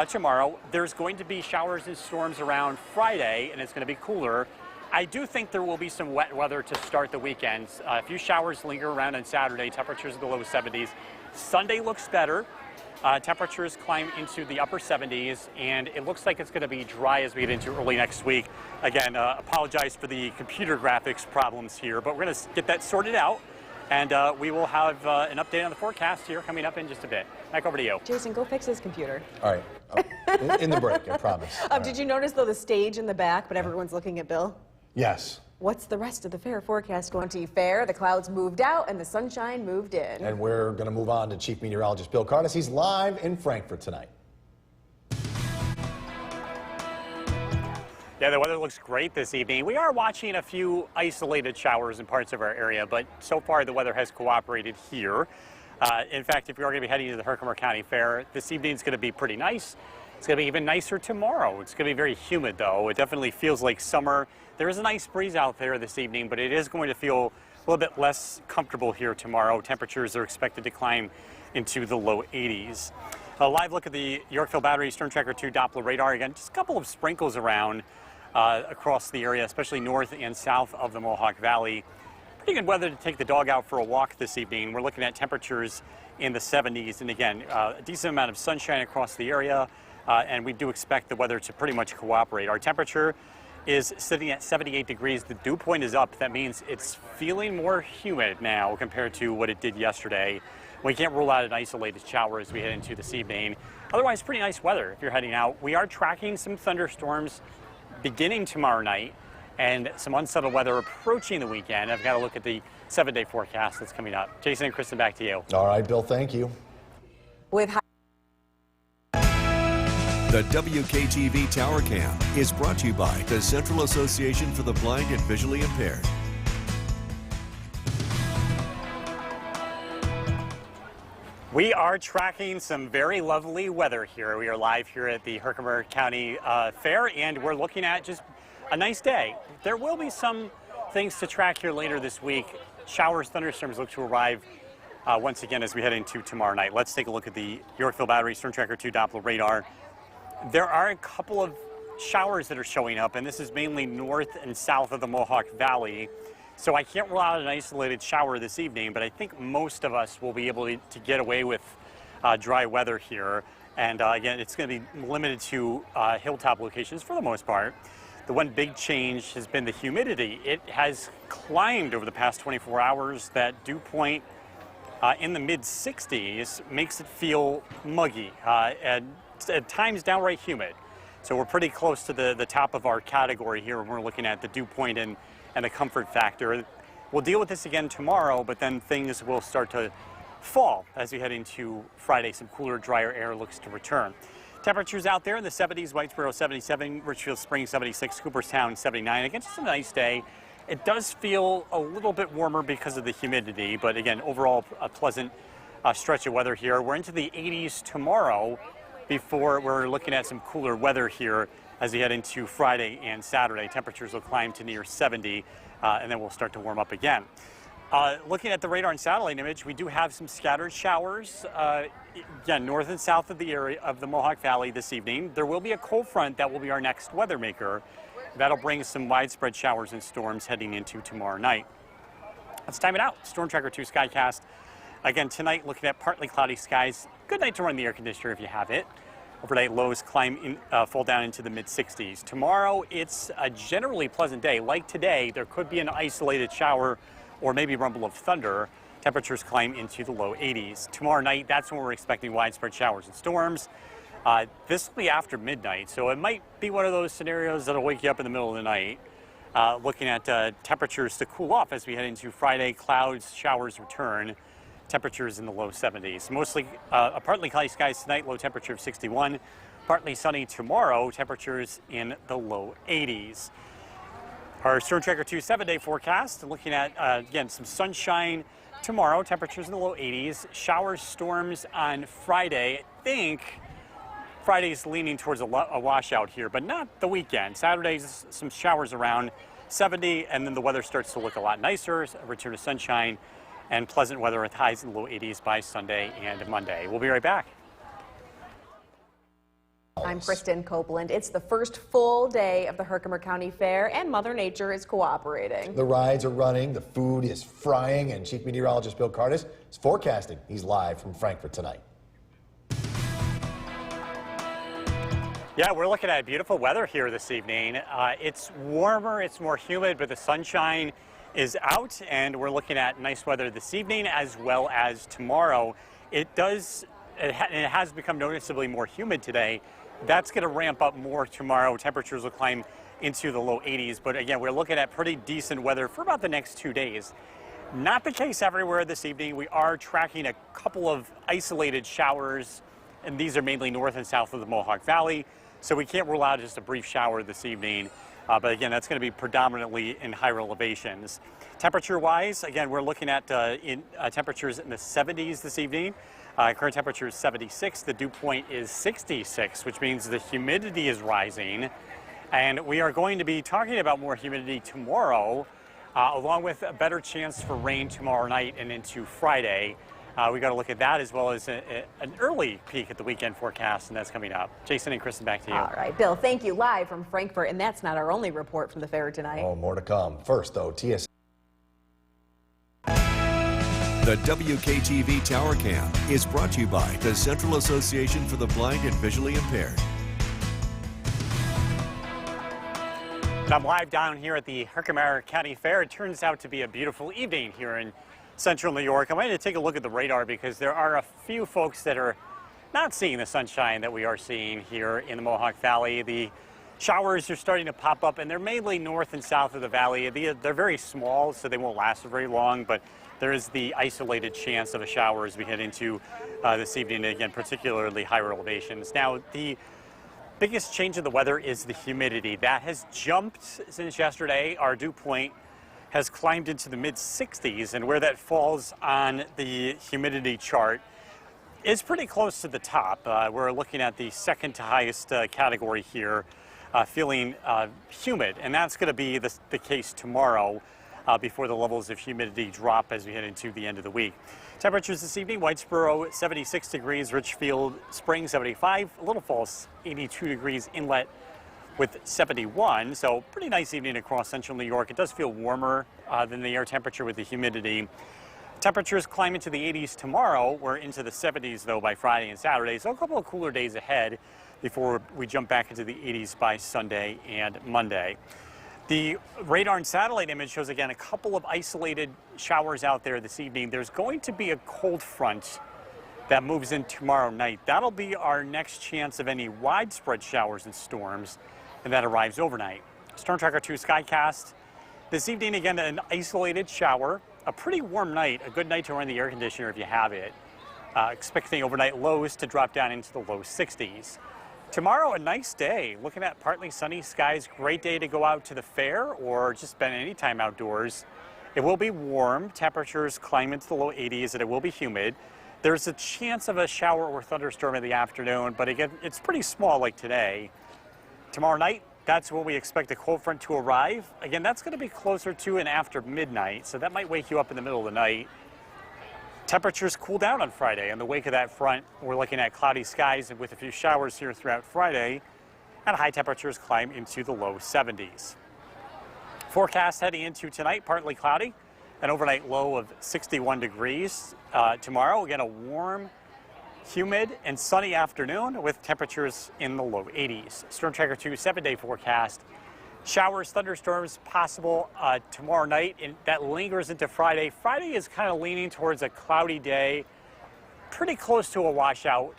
Speaker 7: tomorrow. There's going to be showers and storms around Friday, and it's going to be cooler. I do think there will be some wet weather to start the weekend. A few showers linger around on Saturday, temperatures in the low 70s. Sunday looks better. Temperatures climb into the upper 70s, and it looks like it's going to be dry as we get into early next week. Again, apologize for the computer graphics problems here, but we're going to get that sorted out, and we will have an update on the forecast here coming up in just a bit. Back over to you.
Speaker 6: Jason, go fix his computer.
Speaker 5: All right. In the break, I promise.
Speaker 6: Did you notice, though, the stage in the back, but everyone's looking at Bill?
Speaker 5: Yes.
Speaker 6: What's the rest of the fair forecast going to be? Fair, the clouds moved out and the sunshine moved in.
Speaker 5: And we're going to move on to Chief Meteorologist Bill Cardis. He's live in Frankfort tonight.
Speaker 7: Yeah, the weather looks great this evening. We are watching a few isolated showers in parts of our area, but so far the weather has cooperated here. In fact, if you are going to be heading to the Herkimer County Fair, this evening is going to be pretty nice. It's going to be even nicer tomorrow. It's going to be very humid, though. It definitely feels like summer. There is a nice breeze out there this evening, but it is going to feel a little bit less comfortable here tomorrow. Temperatures are expected to climb into the low 80s. A live look at the Yorkville Battery Storm Tracker 2 Doppler radar. Again, just a couple of sprinkles around across the area, especially north and south of the Mohawk Valley. Pretty good weather to take the dog out for a walk this evening. We're looking at temperatures in the 70s, and again, a decent amount of sunshine across the area, and we do expect the weather to pretty much cooperate. Our temperature is sitting at 78 degrees. The dew point is up. That means it's feeling more humid now compared to what it did yesterday. We can't rule out an isolated shower as we head into this evening. Otherwise, pretty nice weather if you're heading out. We are tracking some thunderstorms beginning tomorrow night and some unsettled weather approaching the weekend. I've got to look at the 7-day forecast that's coming up. Jason and Kristen, back to you.
Speaker 5: All right, Bill, thank you.
Speaker 6: With
Speaker 3: The WKTV Tower Cam is brought to you by the Central Association for the Blind and Visually Impaired.
Speaker 7: We are tracking some very lovely weather here. We are live here at the Herkimer County Fair, and we're looking at just a nice day. There will be some things to track here later this week. Showers, thunderstorms look to arrive once again as we head into tomorrow night. Let's take a look at the Yorkville Battery Storm Tracker 2 Doppler radar. There are a couple of showers that are showing up, and this is mainly north and south of the Mohawk Valley. So I can't rule out an isolated shower this evening, but I think most of us will be able to get away with dry weather here. And again, it's going to be limited to hilltop locations for the most part. The one big change has been the humidity. It has climbed over the past 24 hours. That dew point in the mid-60s makes it feel muggy and at times downright humid. So we're pretty close to the top of our category here when we're looking at the dew point and the comfort factor. We'll deal with this again tomorrow, but then things will start to fall as we head into Friday. Some cooler, drier air looks to return. Temperatures out there in the 70s, Whitesboro 77, Richfield Springs 76, Cooperstown 79. Again, just a nice day. It does feel a little bit warmer because of the humidity, but again, overall a pleasant stretch of weather here. We're into the 80s tomorrow before we're looking at some cooler weather here as we head into Friday and Saturday. Temperatures will climb to near 70, and then we'll start to warm up again. Looking at the radar and satellite image, we do have some scattered showers, again, north and south of the area of the Mohawk Valley this evening. There will be a cold front that will be our next weather maker. That'll bring some widespread showers and storms heading into tomorrow night. Let's time it out. Storm Tracker 2 Skycast. Again, tonight, looking at partly cloudy skies. Good night to run the air conditioner if you have it. Overnight lows fall down into the mid-60s. Tomorrow, it's a generally pleasant day. Like today, there could be an isolated shower or maybe rumble of thunder. Temperatures climb into the low 80s. Tomorrow night, that's when we're expecting widespread showers and storms. This will be after midnight, so it might be one of those scenarios that'll wake you up in the middle of the night. Looking at temperatures to cool off as we head into Friday, clouds, showers return. Temperatures in the low 70s. Mostly partly cloudy skies tonight, low temperature of 61. Partly sunny tomorrow, temperatures in the low 80s. Our Storm Tracker 2 7-day forecast, looking at, again, some sunshine tomorrow, temperatures in the low 80s. Showers, storms on Friday. I think Friday's leaning towards a washout here, but not the weekend. Saturday's some showers around 70, and then the weather starts to look a lot nicer, a return to sunshine, and pleasant weather with highs in the low 80s by Sunday and Monday. We'll be right back.
Speaker 6: I'm Kristen Copeland. It's the first full day of the Herkimer County Fair, and Mother Nature is cooperating.
Speaker 5: The rides are running, the food is frying, and Chief Meteorologist Bill Cardis is forecasting. He's live from Frankfort tonight.
Speaker 7: Yeah, we're looking at beautiful weather here this evening. It's warmer, it's more humid, but the sunshine is out, and we're looking at nice weather this evening as well as tomorrow. It has become noticeably more humid today. That's going to ramp up more tomorrow. Temperatures will climb into the low 80s, but again, we're looking at pretty decent weather for about the next 2 days. Not the case everywhere this evening. We are tracking a couple of isolated showers, and these are mainly north and south of the Mohawk Valley, so we can't rule out just a brief shower this evening. But again, that's going to be predominantly in higher elevations. Temperature-wise, again, we're looking at temperatures in the 70s this evening. Current temperature is 76. The dew point is 66, which means the humidity is rising. And we are going to be talking about more humidity tomorrow, along with a better chance for rain tomorrow night and into Friday. We got to look at that as well as an early peek at the weekend forecast, and that's coming up. Jason and Kristen, back to you.
Speaker 6: All right, Bill, thank you. Live from Frankfort, and that's not our only report from the fair tonight.
Speaker 5: Oh, more to come. First, though, TSA.
Speaker 3: The WKTV Tower Cam is brought to you by the Central Association for the Blind and Visually Impaired.
Speaker 7: I'm live down here at the Herkimer County Fair. It turns out to be a beautiful evening here in Central New York. I wanted to take a look at the radar because there are a few folks that are not seeing the sunshine that we are seeing here in the Mohawk Valley. The showers are starting to pop up, and they're mainly north and south of the valley. They're very small, so they won't last very long, but there is the isolated chance of a shower as we head into this evening, again, particularly higher elevations. Now, the biggest change in the weather is the humidity. That has jumped since yesterday. Our dew point has climbed into the mid-60s, and where that falls on the humidity chart is pretty close to the top. We're looking at the second to highest category here, feeling humid, and that's going to be the case tomorrow before the levels of humidity drop as we head into the end of the week. Temperatures this evening: Whitesboro 76 degrees, Richfield Spring 75, Little Falls 82 degrees, Inlet with 71, so pretty nice evening across Central New York. It does feel warmer than the air temperature with the humidity. Temperatures climb into the 80s tomorrow. We're into the 70s, though, by Friday and Saturday, so a couple of cooler days ahead before we jump back into the 80s by Sunday and Monday. The radar and satellite image shows, again, a couple of isolated showers out there this evening. There's going to be a cold front that moves in tomorrow night. That'll be our next chance of any widespread showers and storms, and that arrives overnight. Storm Tracker 2 Skycast. This evening, again, an isolated shower. A pretty warm night, a good night to run the air conditioner if you have it. Expecting overnight lows to drop down into the low 60s. Tomorrow, a nice day. Looking at partly sunny skies, great day to go out to the fair or just spend any time outdoors. It will be warm. Temperatures climb into the low 80s and it will be humid. There's a chance of a shower or thunderstorm in the afternoon, but again, it's pretty small like today. Tomorrow night, that's when we expect a cold front to arrive. Again, that's going to be closer to and after midnight, so that might wake you up in the middle of the night. Temperatures cool down on Friday. In the wake of that front, we're looking at cloudy skies with a few showers here throughout Friday, and high temperatures climb into the low 70s. Forecast heading into tonight, partly cloudy, an overnight low of 61 degrees. Tomorrow, again, a warm, humid, and sunny afternoon with temperatures in the low 80s. Storm Tracker 2 7-day forecast. Showers, thunderstorms possible tomorrow night, and that lingers into Friday. Friday is kind of leaning towards a cloudy day, pretty close to a washout.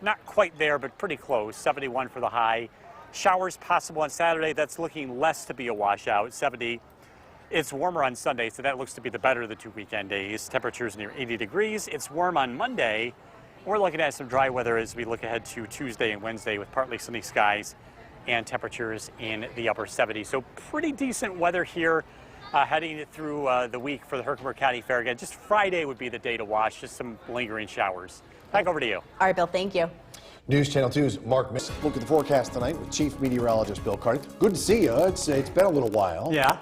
Speaker 7: Not quite there, but pretty close. 71 for the high. Showers possible on Saturday. That's looking less to be a washout. 70. It's warmer on Sunday, so that looks to be the better of the 2 weekend days. Temperatures near 80 degrees. It's warm on Monday. We're looking at some dry weather as we look ahead to Tuesday and Wednesday with partly sunny skies and temperatures in the upper 70s. So pretty decent weather here heading through the week for the Herkimer County Fair. Again, just Friday would be the day to watch, just some lingering showers. Back over to you.
Speaker 6: All right, Bill, thank you.
Speaker 5: News Channel 2's Mark Miss. Look at the forecast tonight with Chief Meteorologist Bill Carty. Good to see you. It's been a little while.
Speaker 7: Yeah.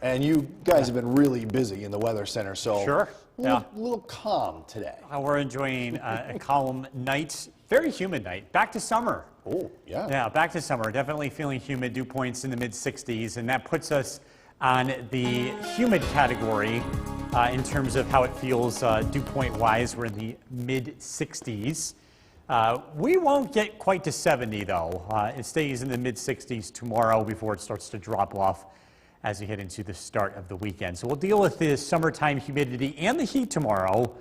Speaker 5: And you guys have been really busy in the Weather Center, so
Speaker 7: Sure.
Speaker 5: a little calm today.
Speaker 8: We're enjoying a calm night, very humid night. Back to summer.
Speaker 5: Oh, yeah.
Speaker 8: Yeah, back to summer. Definitely feeling humid, dew points in the mid-60s, and that puts us on the humid category in terms of how it feels dew point-wise. We're in the mid-60s. We won't get quite to 70, though. It stays in the mid-60s tomorrow before it starts to drop off as we head into the start of the weekend. So we'll deal with the summertime humidity and the heat tomorrow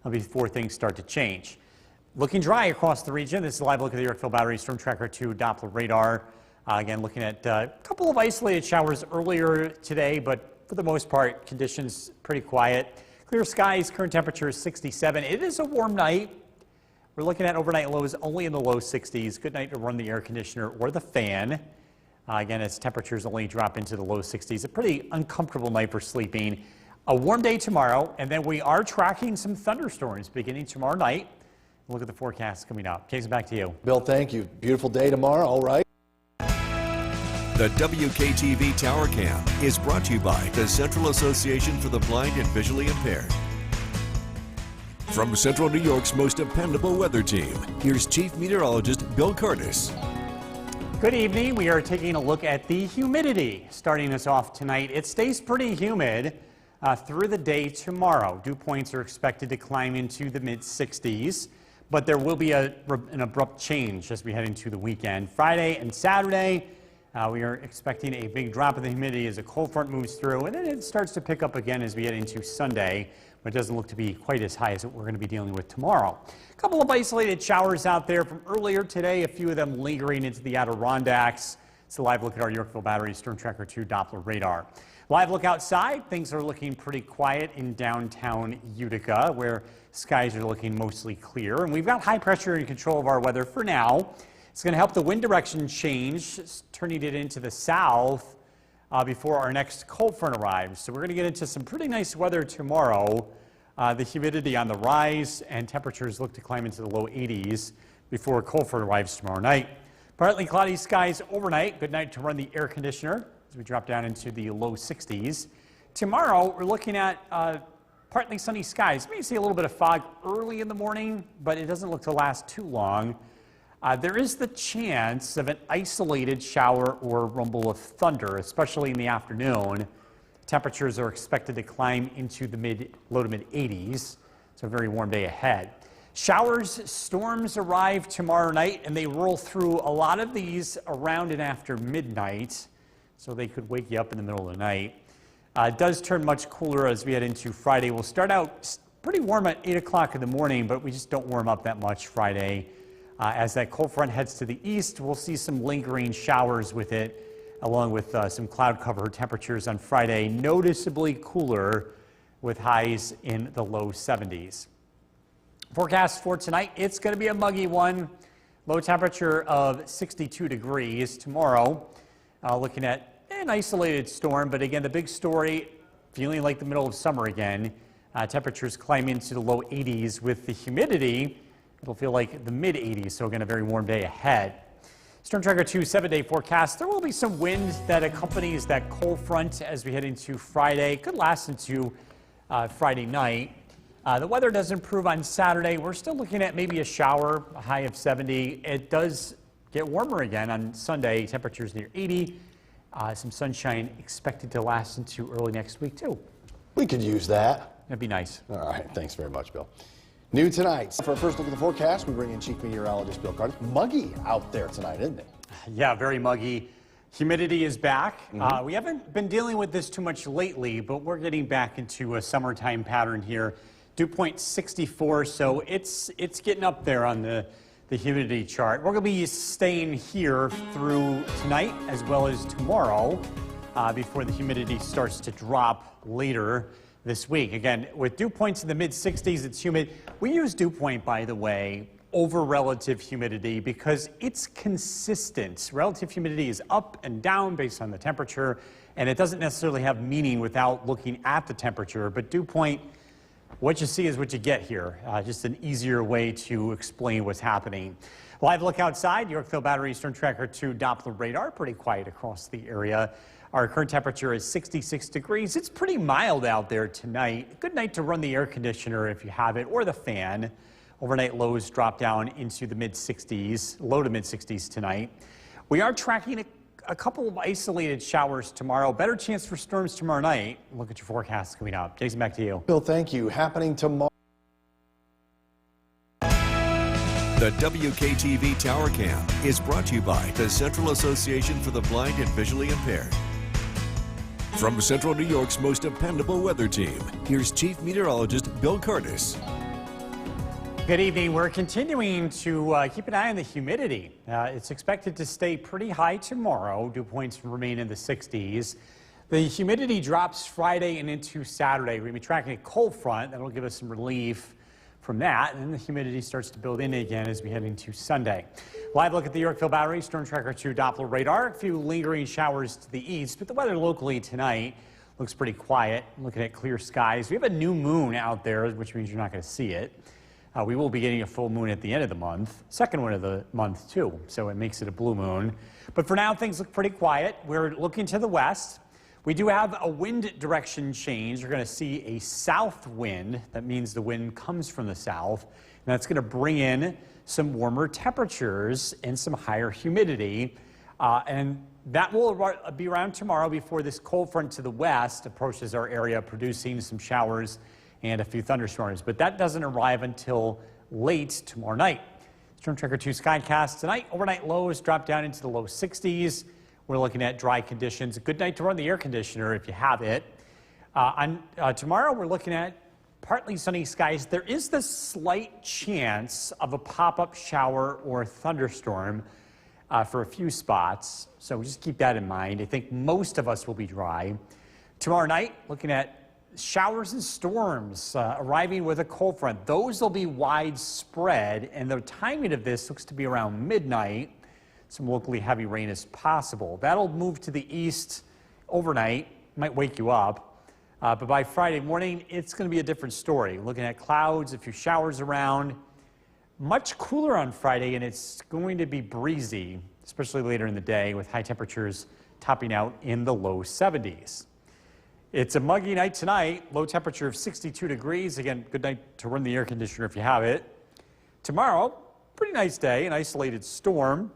Speaker 8: before things start to change. Looking dry across the region. This is a live look at the Yorkville Battery Storm Tracker 2 Doppler radar. Again, looking at a couple of isolated showers earlier today, but for the most part, conditions pretty quiet. Clear skies, current temperature is 67. It is a warm night. We're looking at overnight lows only in the low 60s. Good night to run the air conditioner or the fan. Again, as temperatures only drop into the low 60s. A pretty uncomfortable night for sleeping. A warm day tomorrow, and then we are tracking some thunderstorms beginning tomorrow night. Look at the forecast coming up. Jason, back to you.
Speaker 5: Bill, thank you. Beautiful day tomorrow, all right?
Speaker 3: The WKTV Tower Cam is brought to you by the Central Association for the Blind and Visually Impaired. From Central New York's most dependable weather team, here's Chief Meteorologist Bill Curtis.
Speaker 8: Good evening. We are taking a look at the humidity. Starting us off tonight, it stays pretty humid through the day tomorrow. Dew points are expected to climb into the mid-60s, but there will be an abrupt change as we head into the weekend. Friday and Saturday, we are expecting a big drop in the humidity as a cold front moves through, and then it starts to pick up again as we head into Sunday, but it doesn't look to be quite as high as what we're going to be dealing with tomorrow. A couple of isolated showers out there from earlier today, a few of them lingering into the Adirondacks. It's a live look at our Yorkville Battery Storm Tracker 2 Doppler radar. Live look outside, things are looking pretty quiet in downtown Utica, where skies are looking mostly clear. And we've got high pressure in control of our weather for now. It's going to help the wind direction change, turning it into the south before our next cold front arrives. So we're going to get into some pretty nice weather tomorrow. The humidity on the rise and temperatures look to climb into the low 80s before a cold front arrives tomorrow night. Partly cloudy skies overnight. Good night to run the air conditioner as we drop down into the low 60s. Tomorrow, we're looking at partly sunny skies. Maybe see a little bit of fog early in the morning, but it doesn't look to last too long. There is the chance of an isolated shower or rumble of thunder, especially in the afternoon. Temperatures are expected to climb into the low to mid 80s. It's a very warm day ahead. Showers, storms arrive tomorrow night, and they roll through a lot of these around and after midnight, so they could wake you up in the middle of the night. It does turn much cooler as we head into Friday. We'll start out pretty warm at 8 o'clock in the morning, but we just don't warm up that much Friday. As that cold front heads to the east, we'll see some lingering showers with it, along with some cloud cover. Temperatures on Friday noticeably cooler with highs in the low 70s. Forecast for tonight, it's going to be a muggy one. Low temperature of 62 degrees tomorrow. Looking at an isolated storm, but again, the big story, feeling like the middle of summer again. Temperatures climb into the low 80s with the humidity. It'll feel like the mid 80s, so again, a very warm day ahead. Storm Tracker 2 7-day forecast. There will be some wind that accompanies that cold front as we head into Friday. Could last into Friday night. The weather does improve on Saturday. We're still looking at maybe a shower, a high of 70. It does get warmer again on Sunday. Temperatures near 80. Some sunshine expected to last into early next week, too.
Speaker 5: We could use that.
Speaker 8: That'd be nice.
Speaker 5: All right, thanks very much, Bill. New tonight. For a first look at the forecast, we bring in Chief Meteorologist Bill Cardis. Muggy out there tonight, isn't it?
Speaker 8: Yeah, very muggy. Humidity is back. We haven't been dealing with this too much lately, but we're getting back into a summertime pattern here. Dew point 64, so it's getting up there on the humidity chart. We're going to be staying here through tonight as well as tomorrow before the humidity starts to drop later this week. Again, with dew points in the mid-60s, it's humid. We use dew point, by the way, over relative humidity because it's consistent. Relative humidity is up and down based on the temperature, and it doesn't necessarily have meaning without looking at the temperature, but dew point, what you see is what you get here. Just an easier way to explain what's happening. Live look outside, Yorkville Battery Storm Tracker 2 Doppler radar, pretty quiet across the area. Our current temperature is 66 degrees. It's pretty mild out there tonight. Good night to run the air conditioner if you have it, or the fan. Overnight lows drop down into the mid-60s, low to mid-60s tonight. We are tracking a couple of isolated showers tomorrow. Better chance for storms tomorrow night. Look at your forecast coming up. Jason, back to you.
Speaker 5: Bill, thank you. Happening tomorrow.
Speaker 3: The WKTV Tower Cam is brought to you by the Central Association for the Blind and Visually Impaired. From Central New York's most dependable weather team, here's Chief Meteorologist Bill Cardis.
Speaker 8: Good evening. We're continuing to keep an eye on the humidity. It's expected to stay pretty high tomorrow. Dew points remain in the 60s. The humidity drops Friday and into Saturday. We're going to be tracking a cold front. That'll give us some relief from that. And then the humidity starts to build in again as we head into Sunday. Live look at the Yorkville Battery Storm Tracker 2 Doppler radar. A few lingering showers to the east, but the weather locally tonight looks pretty quiet. Looking at clear skies. We have a new moon out there, which means you're not going to see it. We will be getting a full moon at the end of the month, second one of the month too, so it makes it a blue moon. But for now, things look pretty quiet. We're looking to the west. We do have a wind direction change. You're going to see a south wind. That means the wind comes from the south, and that's going to bring in some warmer temperatures and some higher humidity. And that will be around tomorrow before this cold front to the west approaches our area, producing some showers and a few thunderstorms, but that doesn't arrive until late tomorrow night. Storm Tracker 2 Skycast tonight. Overnight lows drop down into the low 60s. We're looking at dry conditions. A good night to run the air conditioner if you have it. Tomorrow we're looking at partly sunny skies. There is the slight chance of a pop-up shower or thunderstorm for a few spots, so just keep that in mind. I think most of us will be dry. Tomorrow night, looking at showers and storms arriving with a cold front. Those will be widespread, and the timing of this looks to be around midnight. Some locally heavy rain is possible. That'll move to the east overnight, might wake you up. But by Friday morning, it's going to be a different story. Looking at clouds, a few showers around. Much cooler on Friday, and it's going to be breezy, especially later in the day, with high temperatures topping out in the low 70s. It's a muggy night tonight, low temperature of 62 degrees. Again, good night to run the air conditioner if you have it. Tomorrow, pretty nice day, an isolated storm.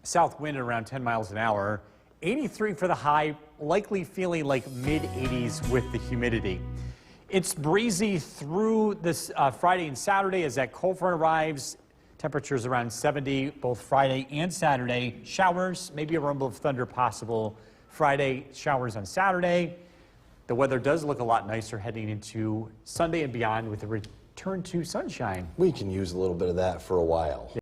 Speaker 8: South wind at around 10 miles an hour. 83 for the high, likely feeling like mid-80s with the humidity. It's breezy through this Friday and Saturday as that cold front arrives. Temperatures around 70 both Friday and Saturday. Showers, maybe a rumble of thunder possible Friday, showers on Saturday. The weather does look a lot nicer heading into Sunday and beyond with a return to sunshine.
Speaker 5: We can use a little bit of that for a while.